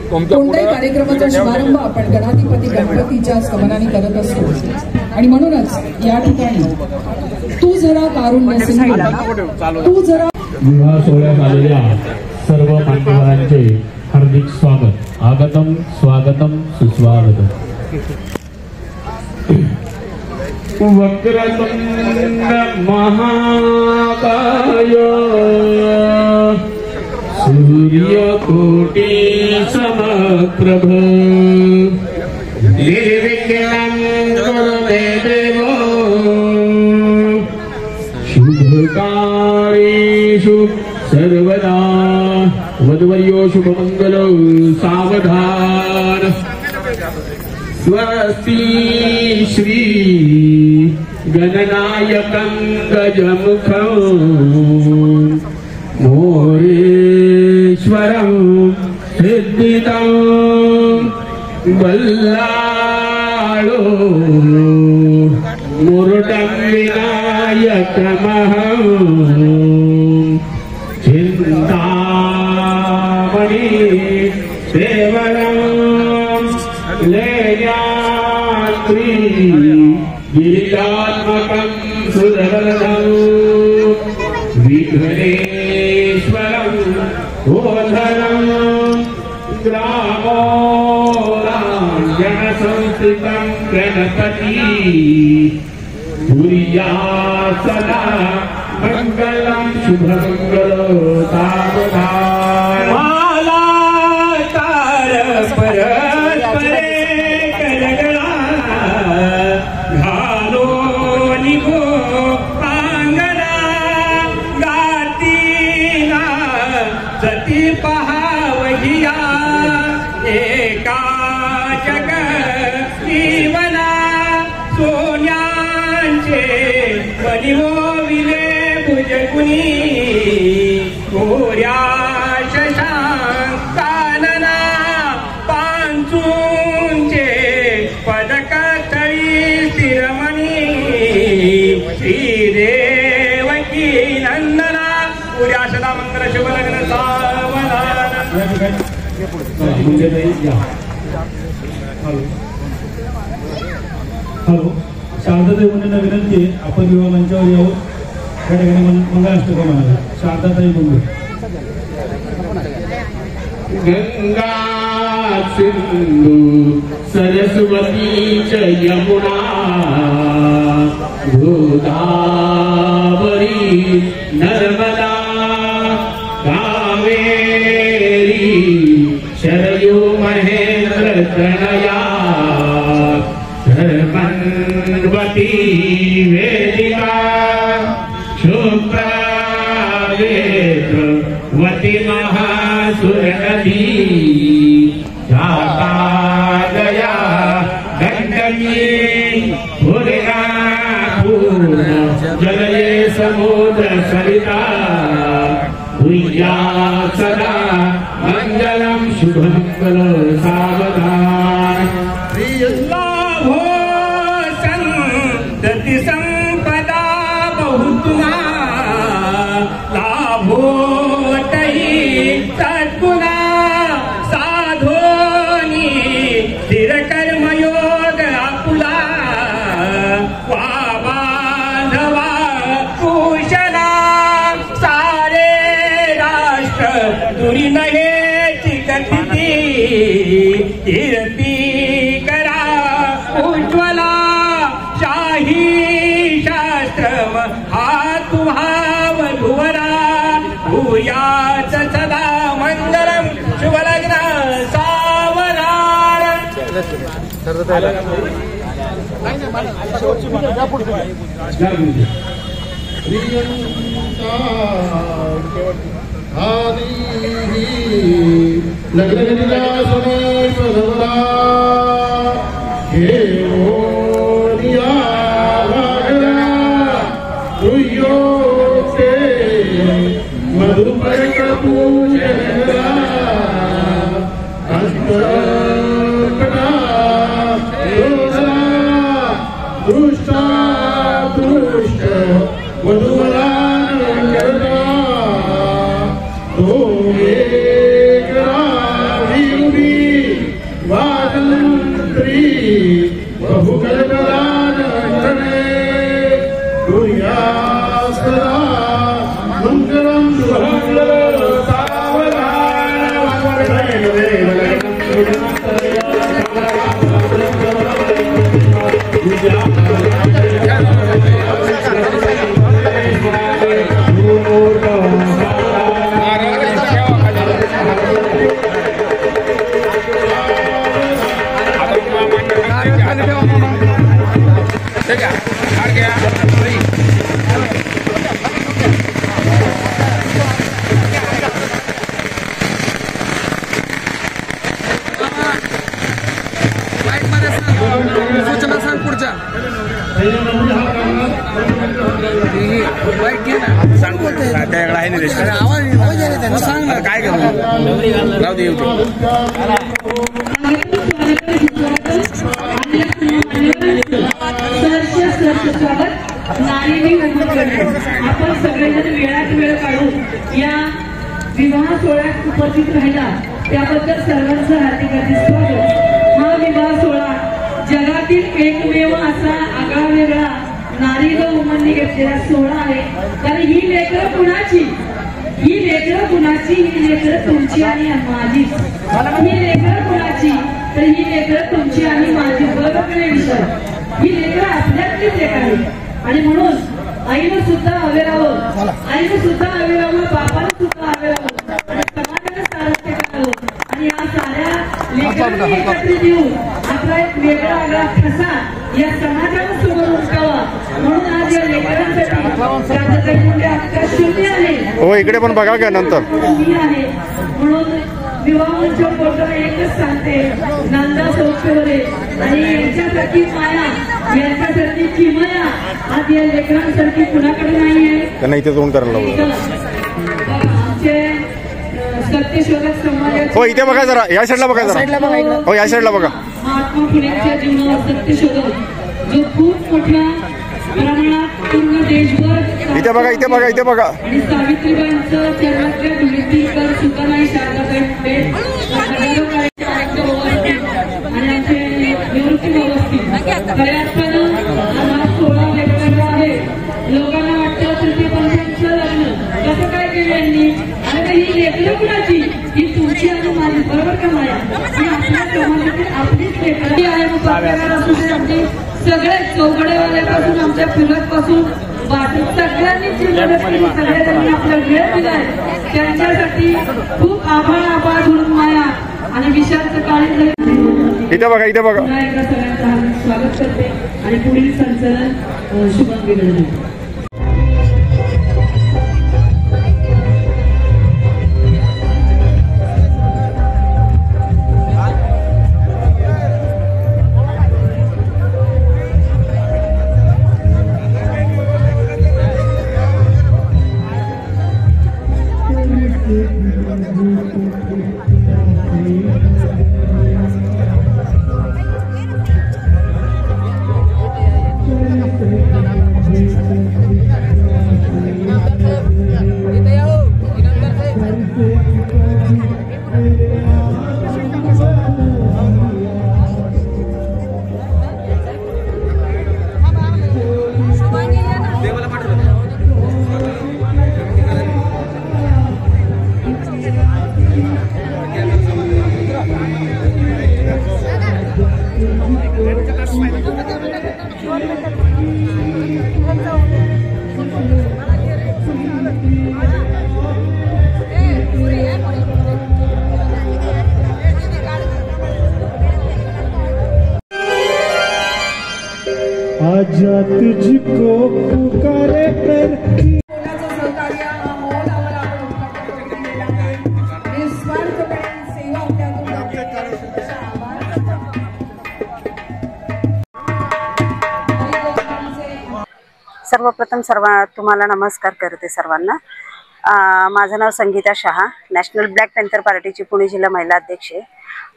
कोणत्याही कार्यक्रमाचा शुभारंभ आपण गणाधिपती गणपतीच्या स्तवनाने करत असतो आणि म्हणूनच या ठिकाणी तू जरा कारुण्य सिंह तू जरा. विवाह सोहळ्यात आलेल्या सर्व मान्यवरांचे हार्दिक स्वागत. आगतम स्वागतम सुस्वागतम. वक्रतुंड महाकाय सूर्यकोटि समप्रभ निर्विघ्नं कुरु मे देव शुभकार्येषु सर्वदा वधवर्यो शुभमंगलो सावधान. स्वस्ति श्री गणनायकं गजमुखं मोरेश्वरं सिद्धिदं बल्लाळो मुरुडं विनायकमहं चिन्तामणि देवरं लेयात्री गिरिजात्मकं सुरवरदं विघ्नेश्वरं गोधरं ग्रामोराञ्जनसंस्थितं गणपति पुर्या सदा मङ्गलं शुभमङ्गलो सावधान. हॅलो. शारदाताई मुंडेंना विनंती आहे आपण विवाह मंचावर यावं. त्या ठिकाणी मंगळाष्टक म्हणावे. शारदाताई मुंडे. गंगा सिंधू सरस्वती च यमुना गोदावरी नर्मदा कावेरी शरयू महेंद्र तनया धर्मवती वेदिका शुक्रावेत्रवती महासुरनदी जाता गया गंडकी पूर्णा पूर्ण जलये समुद्र सरिता भूया सदा मंगलम शुभमंगल सावधान. लाभो संतति संपदा बहुतुना लाभो तई सद्गुणा साधोनी स्थिर कर्मयोग आपुला वा बांधवा कुशला सारे राष्ट्र दुरी नये चिकती कीर्ती करा उज्ज्वला शाही शास्त्र हा तुहा वधुवरा सूचना सांग पुढच्या सांग ना काय आपण सगळेजण वेळात वेळ काढून या विवाह सोहळ्यात उपस्थित राहिला त्याबद्दल सर्वांचं हार्दिक स्वागत. हा विवाह सोहळा जगातील एकमेव असा आगळा वेगळा नारी व उमननी घेतलेला सोहळा आहे. कारण ही लेकरं कुणाची, ही लेकरं कुणाची, ही लेकरं तुमची आणि माझी. ही लेकरं कुणाची तर ही लेकरं तुमची आणि माझी. बरोबर विषय, ही लेकरं आपल्यातलीच लेकरं आहे. आणि म्हणून आईनं सुद्धा हवे राहावं, आईनं सुद्धा हवे राहावं, बापानं सुद्धा हवे राहावं आणि समाजानं सारथ्य करावं. आणि या साऱ्या लेकरांनी एकत्रित येऊन आपला एक वेगळा आगळा ठसा या समाजानं समोर उठवावा. म्हणून आज या लेकरांसाठी अख्खा शून्य आहे. हो इकडे पण बघा का नंतर मी आहे. म्हणून विवाह मंचावर बोलताना एकच सांगते, नांदा सौख्यवरे आणि यांच्यासारखी माया, यांच्यासारखी किमया आज या लेकरांसारखी कुणाकडे नाही आहे. त्यांना इथे जाऊन करायला लावलं. आमचे सत्यशोधक समाजाचे हो इथे बघा जरा, या साईडला बघा जरा. हो या साईडला बघा. महात्मा फुलेंच्या जीवनावर सत्यशोधक जो खूप मोठ्या प्रमाणात पूर्ण देशभर इथे बघा, इथे बघा, इथे बघा. आणि सावित्रीबाईंचं चरणातल्या धुळीतीकर सुतानाई शारदाबाई हजारो कार्यक्रम आणि आमचे निवृत्ती व्यवस्थित खऱ्या अर्थानं आम्हाला सोहळा वेगवेगळा आहे. लोकांना वाटतं तृतीयपंथीचं लग्न कसं काय केलं यांनी, आणि ही लेकरं कुणाची, ही तुमची आणि माझी. बरोबर का माया, ही आपल्या समाजातील आपलीच लेकरं आहे. मुसाफिर असू दे, आमची सगळे चौघडेवाल्यापासून आमच्या फिरतपासून बाकी सगळ्यांनी जी मदत केली, सगळ्यांनी आपला वेळ दिलाय त्यांच्यासाठी खूप आभार. आभार म्हणून माया आणि विशालचं काळी इथे बघा, इथे बघा. एकदा सगळ्यांचं स्वागत करते आणि पुढील संचलन शुभम विनंती. आजा तुझको पुकारे प्रकृति। सहकार्य हा मोल आम्हाला आपण उपलब्ध करून दिलेला आहे. निस्वार्थपणे सेवा आपल्यातून घडते. सर्वप्रथम तुम्हाला नमस्कार करते सर्वांना. माझं नाव Sangeeta Shah, national black panther पार्टीची पुणे जिल्हा महिला अध्यक्ष आहे.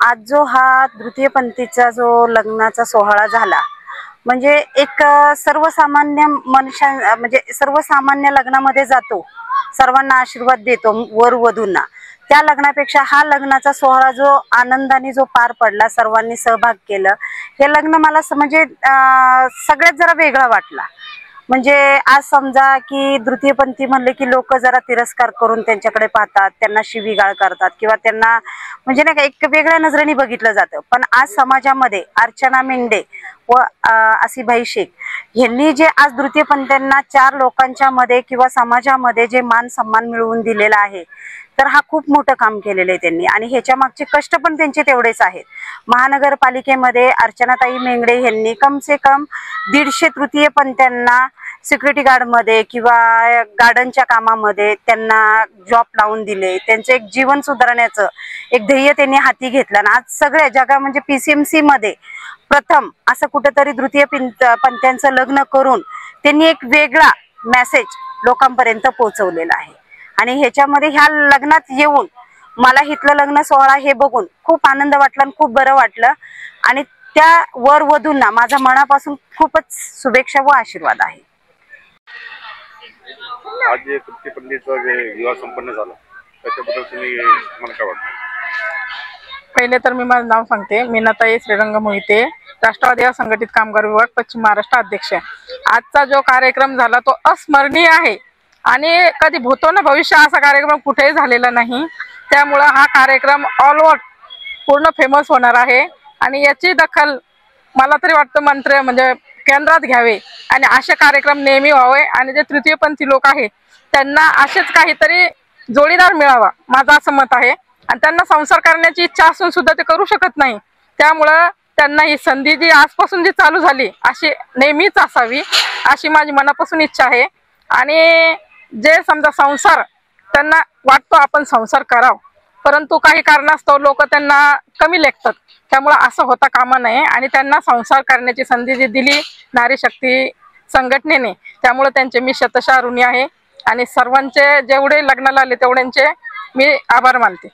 आज जो हा तृतीयपंथीचा जो लग्नाचा सोहळा झाला, म्हणजे एक सर्वसामान्य मनुष्या म्हणजे सर्वसामान्य लग्नामध्ये जातो, सर्वांना आशीर्वाद देतो वर वधूंना, त्या लग्नापेक्षा हा लग्नाचा सोहळा जो आनंदाने जो पार पडला, सर्वांनी सहभाग केलं, हे लग्न मला म्हणजे सगळ्यात जरा वेगळा वाटला. म्हणजे आज समजा की तृतीयपंथी म्हणले की लोक जरा तिरस्कार करून त्यांच्याकडे पाहतात, त्यांना शिवीगाळ करतात किंवा त्यांना म्हणजे नाही का एक वेगळ्या नजरेने बघितलं जातं. पण आज समाजामध्ये अर्चना मेंगडे व आसिफभाई शेख यांनी जे आज तृतीयपंथींना 4 लोकांच्या मध्ये किंवा समाजामध्ये जे मान सन्मान मिळवून दिलेला आहे, तर हा खूप मोठं काम केलेलं आहे त्यांनी आणि ह्याच्या मागचे कष्ट पण त्यांचे तेवढेच आहेत. महानगरपालिकेमध्ये अर्चनाताई मेंगडे यांनी कम से कम 150 तृतीयपंथींना सिक्युरिटी गार्डमध्ये किंवा गार्डनच्या कामामध्ये त्यांना जॉब लावून दिले. त्यांचं एक जीवन सुधारण्याचं एक ध्येय त्यांनी हाती घेतलं आणि आज सगळ्या जगा म्हणजे PCMC मध्ये प्रथम असं कुठेतरी तृतीयपंथींचं लग्न करून त्यांनी एक वेगळा मेसेज लोकांपर्यंत पोहोचवलेला आहे. आणि ह्याच्यामध्ये ह्या लग्नात येऊन मला इथलं लग्न सोहळा हे बघून खूप आनंद वाटला आणि खूप बरं वाटलं आणि त्या वर वधूंना माझ्या मनापासून खूपच शुभेच्छा व आशीर्वाद आहे. आज जे तृतीयपंथीचा जे विवाह संपन्न झाला त्याच्याबद्दल तुम्ही मला काय वाटतं? पहिले तर मी माझं नाव सांगते. मीनाताई श्रीरंग मोहिते, राष्ट्रवादी असंघटित कामगार विभाग पश्चिम महाराष्ट्र अध्यक्ष. आजचा जो कार्यक्रम झाला तो अस्मरणीय आहे आणि कधी भूतो न भविष्य असा कार्यक्रम कुठेही झालेला नाही. त्यामुळे हा कार्यक्रम ऑल ओव्हर पूर्ण फेमस होणार आहे आणि याची दखल मला तरी वाटतं मंत्री म्हणजे केंद्रात घ्यावे आणि असे कार्यक्रम नेहमी व्हावे आणि जे तृतीयपंथी लोक आहेत त्यांना असेच काहीतरी जोडीदार मिळावा, माझं असं मत आहे. आणि त्यांना संसार करण्याची इच्छा असून सुद्धा ते करू शकत नाही, त्यामुळं त्यांना ही संधी जी आजपासून जी चालू झाली अशी नेहमीच असावी अशी माझी मनापासून इच्छा आहे. आणि जे समजा संसार त्यांना वाटतो आपण संसार करावं, परंतु काही कारणास्तव लोक त्यांना कमी लेखतात, त्यामुळे असं होता कामा नये आणि त्यांना संसार करण्याची संधी जी दिली नारी शक्ती संघटनेने, त्यामुळे त्यांचे मी शतशः ऋणी आहे आणि सर्वांचे जेवढे लग्नाला आले तेवढ्यांचे मी आभार मानते.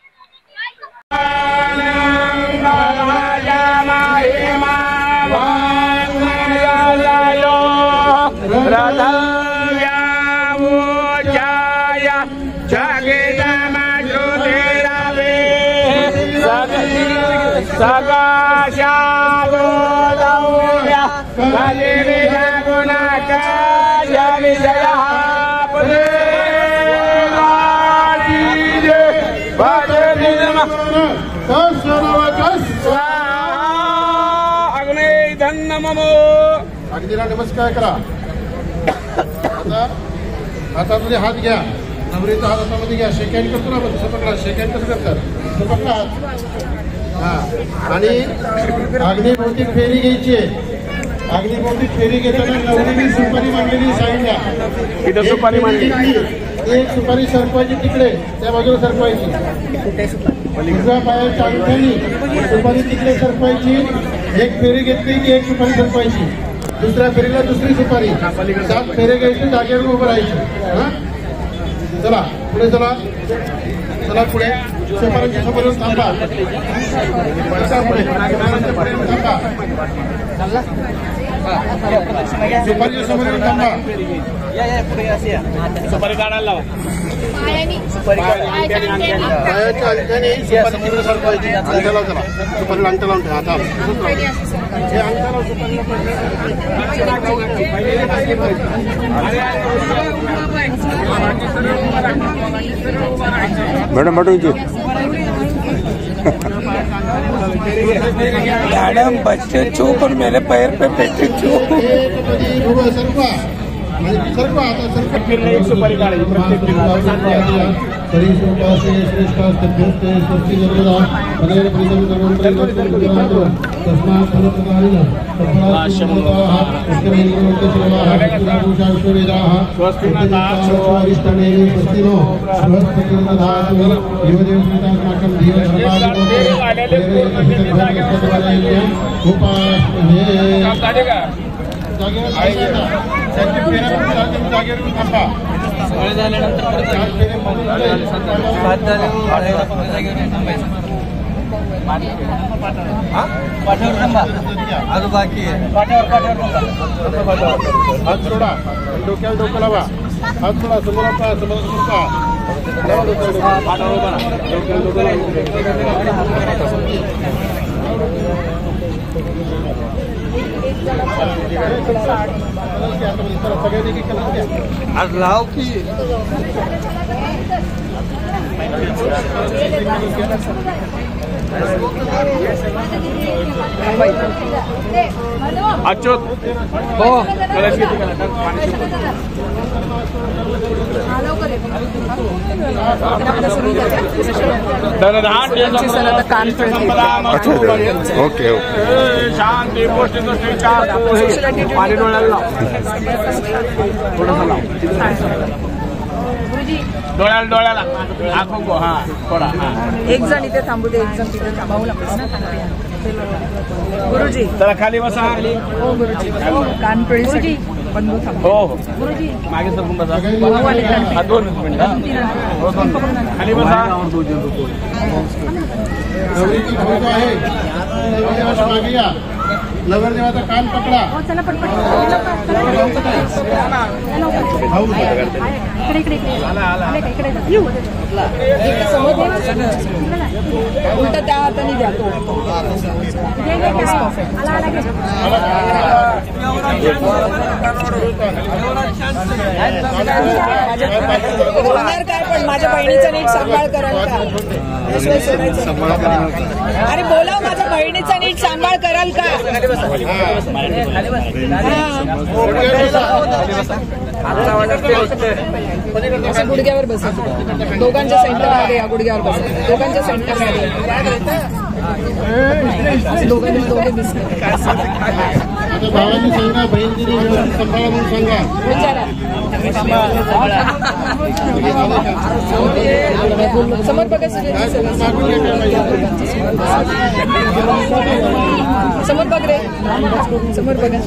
अग्नीला नमस्कार करा. आता हातामध्ये हात घ्या, नवरीचा हात हातामध्ये घ्या, शेक हँड करतो ना आपण, तसं पकडा. शेक हँड कसं करतात तसं पकडा हात. हा, आणि अग्निभोवती फेरी घ्यायची आहे. अग्निभोवती फेरी घेताना नवरीने सुपारी मांडलेली साईडला, इथं सुपारी मांडली, एक सुपारी सरकवायची तिकडे, त्या बाजूला सरकवायची. उजव्या पायाच्या अंगठ्याने सुपारी तिकडे सरकवायची. एक फेरी घेतली की एक सुपारी सरकवायची, दुसऱ्या फेरीला दुसरी सुपारी, 7 फेरे घ्यायचे, जागेवर उभं राहायचं. हा, चला पुढे चला, चला पुढे. सुपारीच्या समोर थांबा, पुढे थांबा, सुपारीच्या समोर थांबा. सुपारी काढायला लावा. पायाच्या अंगठ्याने सुपारी तिकडे सरकवायची, अंगठ्याला चला, सुपारीला अंगठा लावून ठेवा. आता हे अंगठ्याला मॅडम मैडम बच्चे चुप और मेरे पैर पे बैठे चुप. सरकवा, सरकवा आता, सरकवा. सुपारी काढायची प्रत्येक तरी स्वरूपासे श्रेष्ठास्तभ्यस्ते स्वस्ति जगदा पदेन प्रीतं सर्वं प्रेमं तस्मात् फलप्रदायिनः तत्फलाशमोदाः उत्तमेन्द्रोक्तश्रवाः विष्णुभूषा विश्ववेदाः स्वस्तिनाथाश्वरिष्ठमेव स्वस्तिनो बृहस्पतिर्दधातु युवदेवस्मितास्माकं धीरधर्मादिगोत्रे उपासने हात सोडा डोक्याला डोकं लावा हात सोडा समोर आज लाव की अच्युत हो ओके शांती गोष्टी पाणी डोळ्याला डोळ्याला आखो गो हा थोडा एक जण इथे थांबू दे, एक जण तिथे थांबावं लागेल ना. गुरुजी चला खाली बसा. हो गुरुजी कानपिळीसाठी बंधू थांबू. हो हो गुरुजी मागे सरकून बसा. 2 मिनिट हो खाली बसा. नवरदेवाचा कान पकडा. चला पटपट उलट त्या हाताने द्या तो. बोलणार काय पण माझ्या बहिणीचा नीट सांभाळ कराल का? अरे बोला माझ्या बहिणीचा नीट सांभाळ कराल का? गुडघ्यावर बसा. दोघांच्या सेंटरमध्ये या. गुडघ्यावर बसा. दोघांच्या सेंटरमध्ये. दोघे दिसले. भावाची सांगा बहिणीने सांभाळा म्हणून सांगा. विचारा समोर बघा. समोर बघ रे. समोर बघा.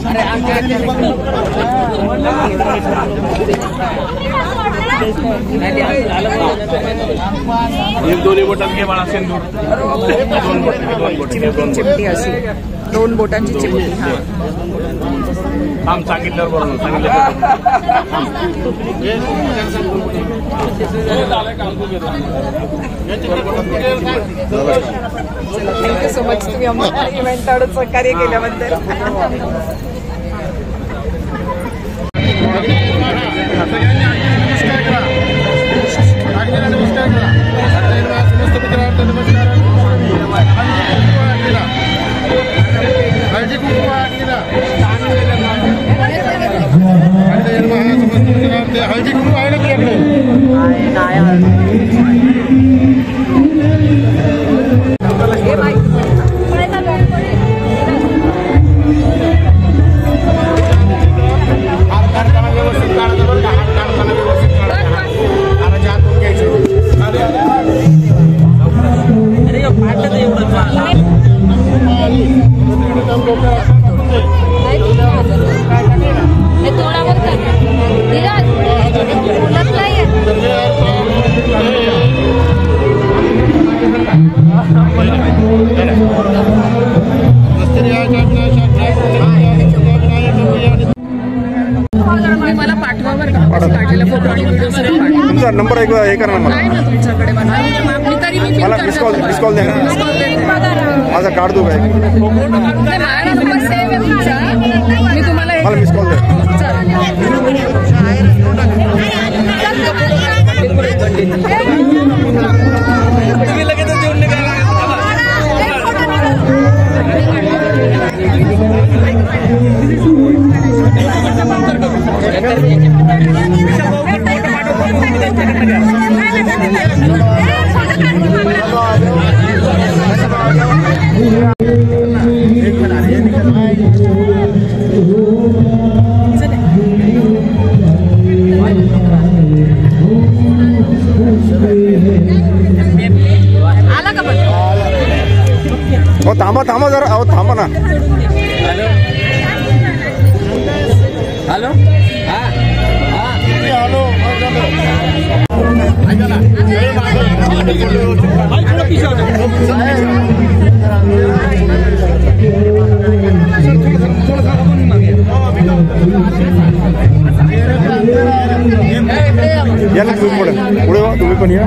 दोन्ही बोटात घे मला सिंदूर. चिमटी अशी 2 बोटांची चिमटी. आम सांगितल्यावर बरोबर सांगितलं. थँक्यू सो मच तुम्ही आम्हाला इव्हेंट एवढं सहकार्य केल्याबद्दल. हळदी कुंकू आहे ना तुझ्याकडे? मला पाठवावर काढलेला फोटो आणि व्हिडिओ सगळं पाठवा. तुमचा नंबर एक हे करा मला. नाही ना तुमच्याकडे तरी मी मला मिस कॉल द्या ना. माझा कार्ड दो काय. माझा नंबर सेव्ह आहे तुमचा. मी तुम्हाला मला मिस कॉल द्या. तुम्ही लगेच देऊन निघाला. Gracias. हो थांबा थांबा जरा, अहो थांबा ना. हॅलो या ना तुम्ही पुढे पुढे वा, तुम्ही पण या.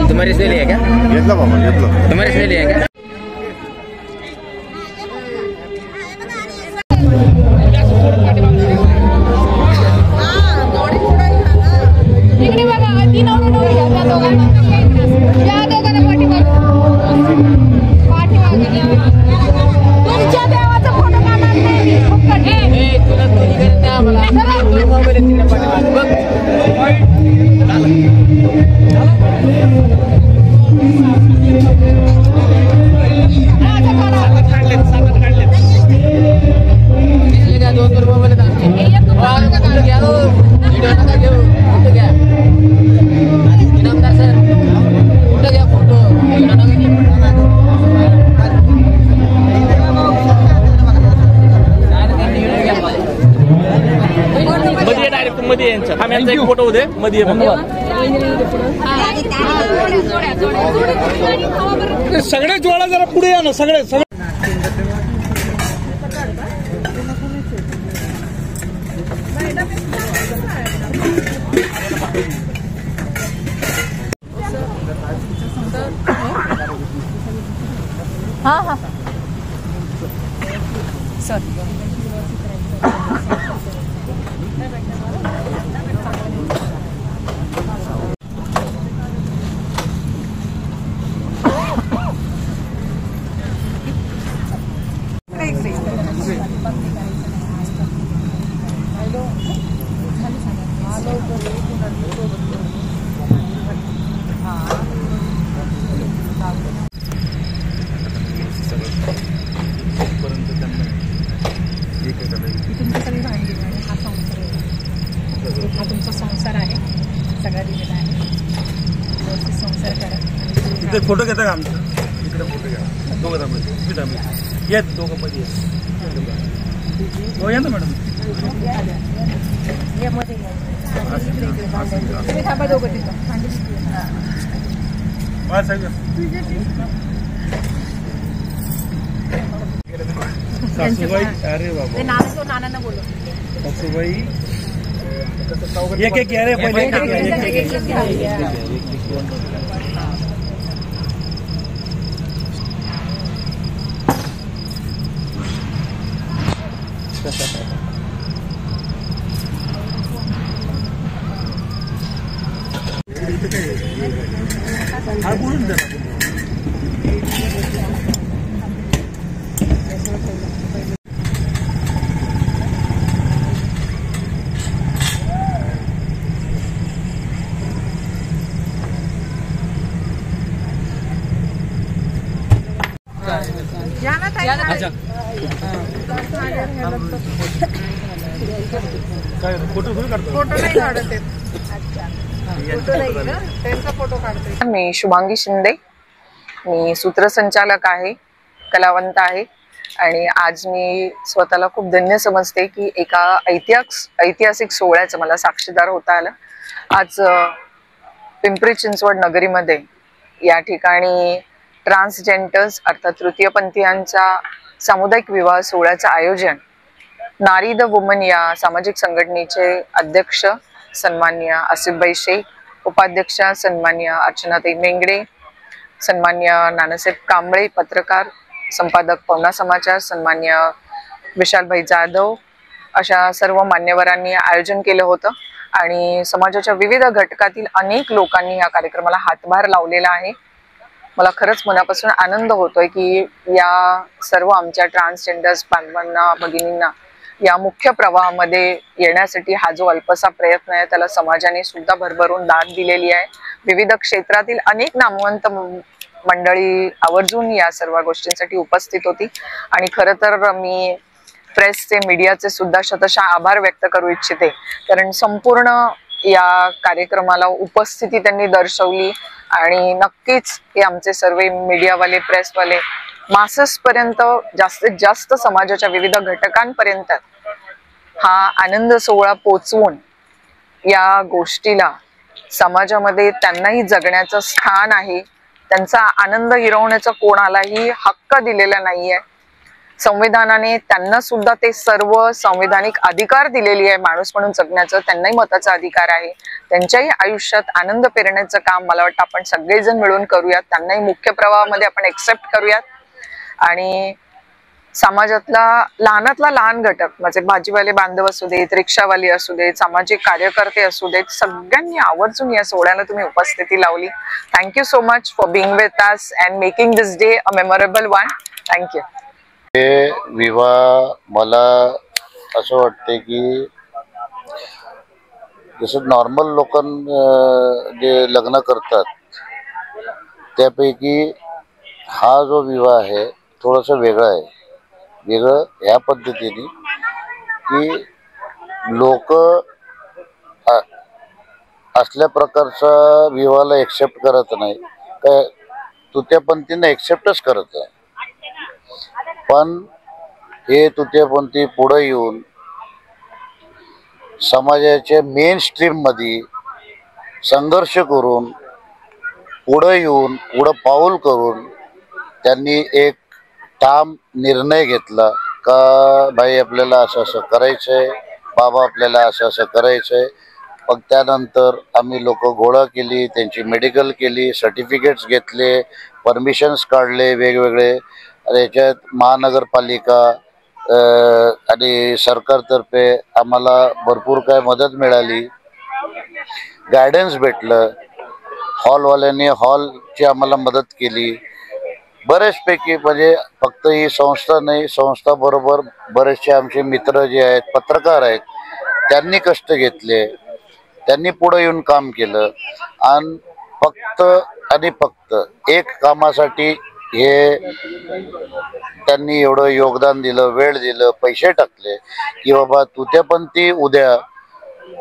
तुम्हारी सहेली है क्या? घेतलं बाबा घेतलं. तुम्हारी सहेली है क्या? एक फोटो दे मध्ये सगळे जोडा जरा पुढे या ना सगळे सगळे. हाँ हाँ सर हा तुमचा संसार आहे, सगळा दिलेला आहे, व्यवस्थित संसार करा. इथे फोटो घेता का आमचा? इकडे फोटो घ्या दोघं येत दोघं मध्ये हो या ना मॅडम. तुम्ही थांबा दोघं तिथं. सासूबाई अरे बाबा नाना बोलो सासूबाई एक एक घ्या रे पहिले. हा बोलून द्या. काय फोटो काढतो? फोटो नाही काढत. मी शुभांगी शिंदे, मी सूत्रसंचालक आहे, कलावंत आहे आणि आज मी स्वतःला खूप धन्य समजते की एका ऐतिहासिक सोहळ्याचं मला साक्षीदार होता आलं. आज पिंपरी चिंचवड नगरीमध्ये या ठिकाणी ट्रान्सजेंडर्स अर्थात तृतीयपंथीयांच्या सामुदायिक विवाह सोहळ्याचं आयोजन नारी द वुमन या सामाजिक संघटनेचे अध्यक्ष सन्मान्य आसिफभाई शेख, उपाध्यक्षा सन्मान्य अर्चनाताई मेंगडे, सन्मान्य नानासाहेब कांबळे पत्रकार, संपादक पवना समाचार सन्मान्य विशालभाई जाधव अशा सर्व मान्यवरांनी आयोजन केलं होतं आणि समाजाच्या विविध घटकातील अनेक लोकांनी या कार्यक्रमाला हातभार लावलेला आहे. मला खरंच मनापासून आनंद होतोय की या सर्व आमच्या ट्रान्सजेंडर्स बांधवांना भगिनींना या मुख्य प्रवाहामध्ये येण्यासाठी हा जो अल्पसा प्रयत्न आहे त्याला समाजाने सुद्धा भरभरून दाद दिलेली आहे. विविध क्षेत्रातील अनेक नामवंत मंडळी आवर्जून या सर्व गोष्टींसाठी उपस्थित होती आणि खरं तर मी प्रेसचे मीडियाचे सुद्धा शतशः आभार व्यक्त करू इच्छिते, कारण संपूर्ण या कार्यक्रमाला उपस्थिती त्यांनी दर्शवली आणि नक्कीच हे आमचे सर्व मीडियावाले प्रेसवाले मासेस पर्यंत जास्तीत जास्त समाजाच्या विविध घटकांपर्यंत हा आनंद सोहळा पोचवून या गोष्टीला समाजामध्ये त्यांनाही जगण्याचं स्थान आहे, त्यांचा आनंद हिरवण्याचा कोणालाही हक्क दिलेला नाहीये. संविधानाने त्यांना सुद्धा ते सर्व संवैधानिक अधिकार दिलेली आहे, माणूस म्हणून जगण्याचं त्यांनाही मताचा अधिकार आहे. त्यांच्याही आयुष्यात आनंद पेरण्याचं काम मला वाटतं आपण सगळेजण मिळून करूयात, त्यांनाही मुख्य प्रवाहामध्ये आपण एक्सेप्ट करूयात आणि समाजातला लहानातला लहान घटक म्हणजे भाजीवाले बांधव असू देत, रिक्षावाले असू देत, सामाजिक कार्यकर्ते असू देत, सगळ्यांनी आवर्जून या सोहळ्याला तुम्ही उपस्थिती लावली. Thank you so much for being with us and making this day a memorable one. Thank you. हे विवाह मला असं वाटते की जसं नॉर्मल जे लग्न करतात त्यापैकी हा जो विवाह आहे थोडासा वेगळा आहे. वेगळं ह्या पद्धतीने की लोक असल्या प्रकारचा विवाहाला एक्सेप्ट करत नाही, काय तुत्यापंथींना एक्सेप्टच करत आहे. पण हे तुत्यापंथी पुढे येऊन समाजाच्या मेन स्ट्रीम मध्ये संघर्ष करून पुढे येऊन पुढं पाऊल करून त्यांनी एक ठाम निर्णय घेतला का भाई आपल्याला असं असं करायचंय, बाबा आपल्याला असं असं करायचंय. मग त्यानंतर आम्ही लोक गोळा केली, त्यांची मेडिकल केली, सर्टिफिकेट्स घेतले, परमिशन्स काढले वेगवेगळे. याच्यात महानगरपालिका आणि सरकारतर्फे आम्हाला भरपूर काय मदत मिळाली, गायडन्स भेटलं. हॉलवाल्यांनी हॉलची आम्हाला मदत केली बरेचपैकी. म्हणजे फक्त ही संस्था नाही, संस्था बरोबर बरेचसे आमचे मित्र जे आहेत, पत्रकार आहेत, त्यांनी कष्ट घेतले, त्यांनी पुढे येऊन काम केलं आणि फक्त एक कामासाठी हे त्यांनी एवढं योगदान दिलं, वेळ दिलं, पैसे टाकले की बाबा तुत्यापंथी उद्या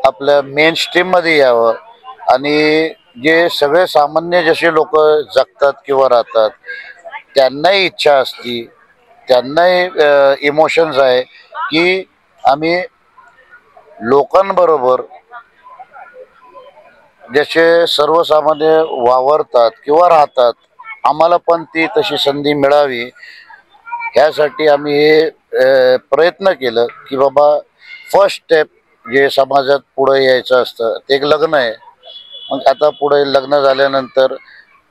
आपल्या मेन स्ट्रीम मध्ये यावं आणि जे सगळे सामान्य जसे लोक जगतात किंवा राहतात त्यांनाही इच्छा असती, त्यांनाही इमोशन्स आहे की आम्ही लोकांबरोबर जसे सर्वसामान्य वावरतात किंवा राहतात आम्हाला पण ती तशी संधी मिळावी. ह्यासाठी आम्ही हे प्रयत्न केलं की बाबा फर्स्ट स्टेप जे समाजात पुढे यायचं असतं ते एक लग्न आहे. मग आता पुढे लग्न झाल्यानंतर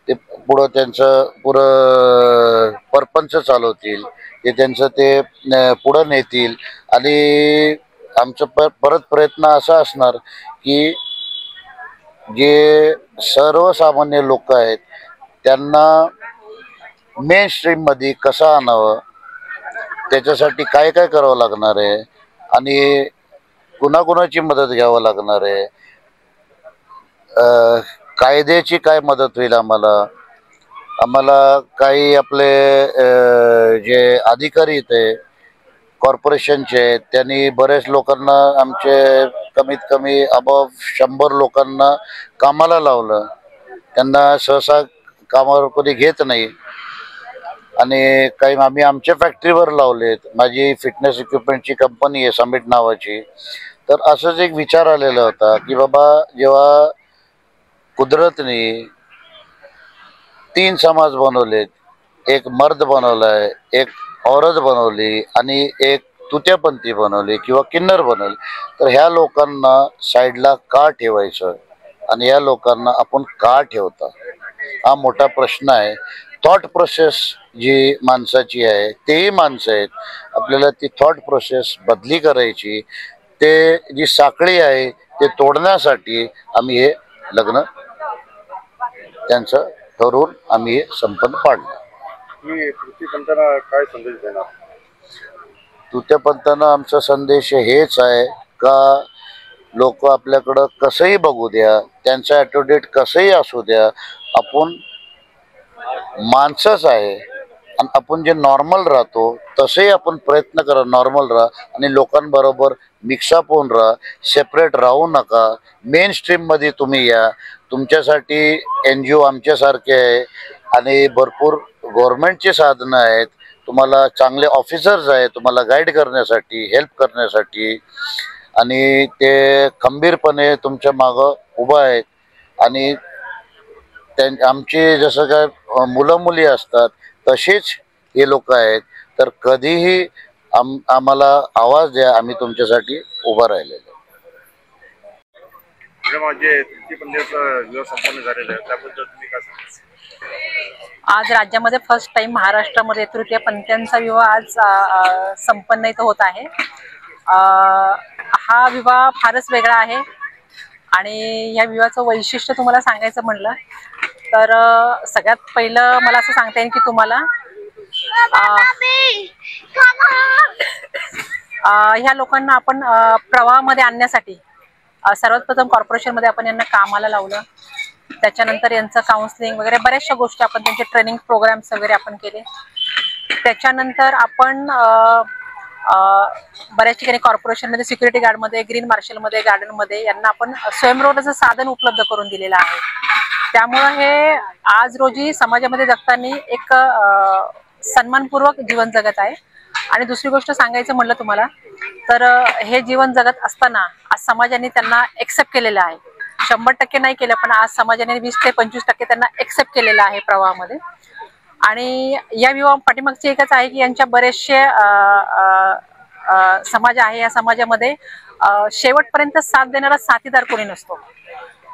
ते पुढं त्यांचं पुढं परपंच चालवतील, ते त्यांचं ते पुढं नेतील आणि आमचं परत प्रयत्न असा असणार की जे सर्वसामान्य लोक आहेत त्यांना मेन स्ट्रीम मध्ये कसं आणावं, त्याच्यासाठी काय काय करावं लागणार आहे आणि कुणाकुणाची मदत घ्यावं लागणार आहे, कायद्याची काय मदत होईल आम्हाला काही आपले जे अधिकारी आहेत कॉर्पोरेशनचे आहेत त्यांनी बरेच लोकांना आमचे कमीत कमी अबव 100 लोकांना कामाला लावलं. त्यांना सहसा कामावर कोणी घेत नाही आणि काही आम्ही आमच्या फॅक्टरीवर लावलेत. माझी फिटनेस इक्विपमेंटची कंपनी आहे समिट नावाची. तर असंच एक विचार आलेला होता की बाबा जेव्हा कुदरतने 3 समाज बनवलेत, एक मर्द बनवलाय, एक औरत बनवली आणि एक तुत्यापंथी बनवली किंवा किन्नर बनवली, तर ह्या लोकांना साईडला का ठेवायचं आणि या लोकांना आपण का ठेवता, हा मोठा प्रश्न आहे. थॉट प्रोसेस जी माणसाची आहे, तेही माणसं आहेत, आपल्याला ती थॉट प्रोसेस बदली करायची. ते जी साखळी आहे ते तोडण्यासाठी आम्ही हे लग्न त्यांचं ठरवून आम्ही हे संपन्न पाडलं. तृतीयपंथांना काय संदेश देणार? तृतीय पंथांना आमचा संदेश हेच आहे का लोक आपल्याकडं कसंही बघू द्या, त्यांचा ॲटिट्यूड कसंही असू द्या, आपण माणसंच आहे आणि आपण जे नॉर्मल राहतो तसेही आपण प्रयत्न करा नॉर्मल राहा आणि लोकांबरोबर मिक्सअप होऊन राहा, सेपरेट राहू नका, मेन स्ट्रीममध्ये तुम्ही या. तुमच्यासाठी NGO आमच्यासारखे आहे आणि भरपूर गव्हर्नमेंटची साधनं आहेत, तुम्हाला चांगले ऑफिसर्स आहेत तुम्हाला गाईड करण्यासाठी, हेल्प करण्यासाठी, आणि ते खंबीरपणे तुमच्या मागं उभं आहेत. आणि आमचे जसं काय मुलं मुली असतात तसेच हे लोक आहेत. तर कधीही आम्हाला आवाज द्या, आम्ही तुमच्यासाठी उभं राहिलेलो. आज राज्यामध्ये फर्स्ट टाइम महाराष्ट्रामध्ये तृतीय पंथीयांचा विवाह आज संपन्न इथं होत आहे. हा विवाह फारच वेगळा आहे आणि या विवाहाचं वैशिष्ट्य तुम्हाला सांगायचं म्हणलं तर सगळ्यात पहिलं मला असं सांगता येईल की तुम्हाला ह्या लोकांना आपण प्रवाहामध्ये आणण्यासाठी सर्वात प्रथम कॉर्पोरेशनमध्ये आपण यांना कामाला लावलं. त्याच्यानंतर यांचं काउन्सिलिंग वगैरे बऱ्याचशा गोष्टी आपण त्यांचे ट्रेनिंग प्रोग्राम्स वगैरे आपण केले. त्याच्यानंतर आपण बऱ्याच ठिकाणी कॉर्पोरेशनमध्ये सिक्युरिटी गार्डमध्ये, ग्रीन मार्शलमध्ये, गार्डनमध्ये यांना आपण स्वयंरोजगाराचं साधन उपलब्ध करून दिलेलं आहे. त्यामुळं हे आज रोजी समाजामध्ये जगताना एक सन्मानपूर्वक जीवन जगत आहे. आणि दुसरी गोष्ट सांगायचं म्हणलं तुम्हाला तर हे जीवन जगत असताना आज समाजाने त्यांना एक्सेप्ट केलेलं आहे. 100% नाही केलं पण आज समाजाने 20 ते 25% त्यांना एक्सेप्ट केलेलं आहे प्रवाहामध्ये. आणि या विवाह पाठीमागची एकच आहे की यांच्या बरेचसे समाज आहे, या समाजामध्ये शेवटपर्यंत साथ देणारा साथीदार कोणी नसतो.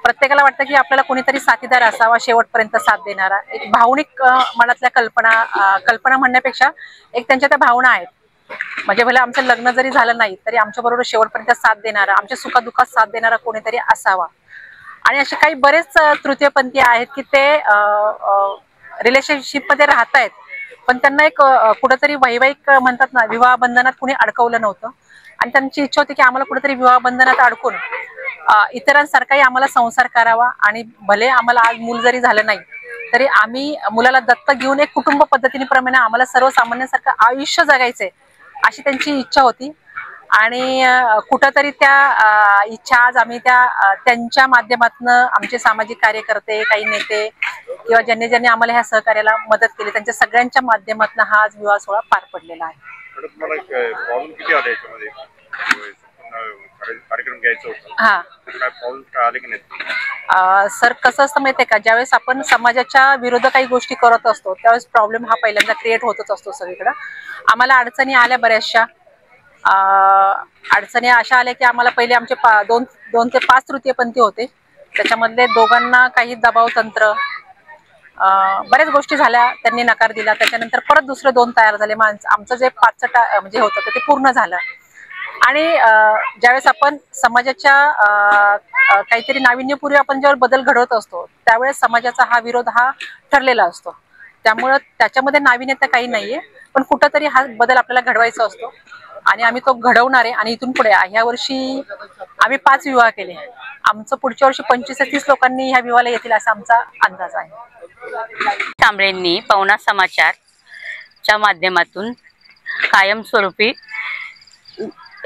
प्रत्येकाला वाटतं की आपल्याला कोणीतरी साथीदार असावा शेवटपर्यंत साथ देणारा. एक भावनिक मनातल्या कल्पना म्हणण्यापेक्षा एक त्यांच्या त्या भावना आहेत. म्हणजे भले आमचं लग्न जरी झालं नाही तरी आमच्याबरोबर शेवटपर्यंत साथ देणारा, आमच्या सुखादुखात साथ देणारा कोणीतरी असावा. आणि असे काही बरेच तृतीयपंथी आहेत की ते रिलेशनशिपमध्ये राहत आहेत पण त्यांना एक कुठेतरी वैवाहिक म्हणतात ना विवाह बंधनात कुणी अडकवलं नव्हतं. आणि त्यांची इच्छा होती की आम्हाला कुठेतरी विवाह बंधनात अडकून इतरांसारखाही आम्हाला संसार करावा आणि भले आम्हाला आज मूल जरी झालं नाही तरी आम्ही मुलाला दत्तक घेऊन एक कुटुंब पद्धतीप्रमाणे आम्हाला सर्वसामान्यांसारखं आयुष्य जगायचंय अशी त्यांची इच्छा होती. आणि कुठंतरी त्या इच्छा आज आम्ही त्यांच्या माध्यमातून आमचे सामाजिक कार्यकर्ते, काही नेते किंवा ज्यांनी ज्यांनी आम्हाला ह्या सहकार्याला मदत केली त्यांच्या सगळ्यांच्या माध्यमातून हा आज विवाह सोहळा पार पडलेला आहे. सर कसं असतं माहितीये का, ज्यावेळेस आपण समाजाच्या विरोधात काही गोष्टी करत असतो त्यावेळेस प्रॉब्लेम हा पहिल्यांदा क्रिएट होतच असतो सगळीकडे. आम्हाला अडचणी आल्या बऱ्याचशा. अडचणी अशा आल्या की आम्हाला पहिले आमचे 2 ते 5 तृतीयपंथी होते, त्याच्यामधले दोघांना काही दबाव तंत्र बऱ्याच गोष्टी झाल्या, त्यांनी नकार दिला. त्याच्यानंतर परत दुसरे 2 तयार झाले. आमचं जे 5चं म्हणजे होतं ते पूर्ण झालं. आणि ज्यावेळेस आपण समाजाच्या काहीतरी नाविन्यपूर्वी आपण ज्यावेळेस बदल घडवत असतो त्यावेळेस समाजाचा हा विरोध हा ठरलेला असतो. त्यामुळं त्याच्यामध्ये नाविन्यता काही नाहीये पण कुठंतरी हा बदल आपल्याला घडवायचा असतो आणि आम्ही तो घडवणार आहे. आणि इथून पुढे ह्या वर्षी आम्ही 5 विवाह केले. आमचं पुढच्या वर्षी 25 ते 30 लोकांनी ह्या विवाहाला येतील असा आमचा अंदाज आहे. कांबळेंनी पवना समाचारच्या माध्यमातून कायमस्वरूपी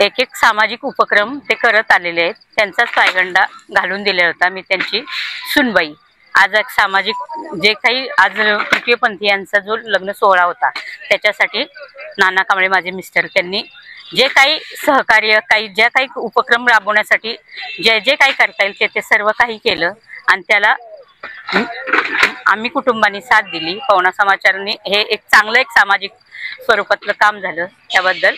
एक सामाजिक उपक्रम ते करत आलेले आहेत. त्यांचाच पायगंडा घालून दिला होता मी त्यांची सुनबाई. आज एक सामाजिक जे काही आज तृतीयपंथीयांचा जो लग्न सोहळा होता त्याच्यासाठी नाना कांबळे माझे मिस्टर त्यांनी जे काही सहकार्य, काही ज्या काही उपक्रम राबवण्यासाठी जे काही करता येईल ते सर्व काही केलं आणि त्याला आम्ही कुटुंबांनी साथ दिली. पवना समाचारांनी हे एक चांगलं सामाजिक स्वरूपातलं काम झालं. त्याबद्दल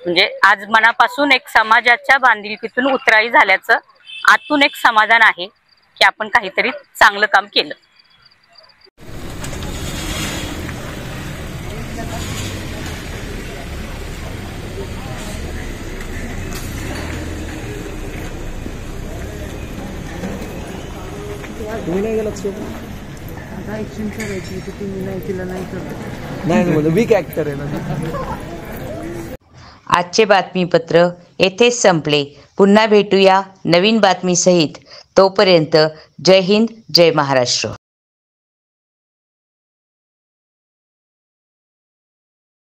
म्हणजे आज मनापासून एक समाजाच्या बांधिलकीतून उतराई झाल्याचं आतून एक समाधान आहे की आपण काहीतरी चांगलं काम केलं. तुम्ही नाही गेलात सोबत ऍक्शन करायची तुम्ही नाही केलं नाही तर नाही वीक ऍक्टर आहे ना. आजचे बातमीपत्र येथेच संपले. पुन्हा भेटूया नवीन बातमीसहित. तोपर्यंत जय हिंद, जय महाराष्ट्र.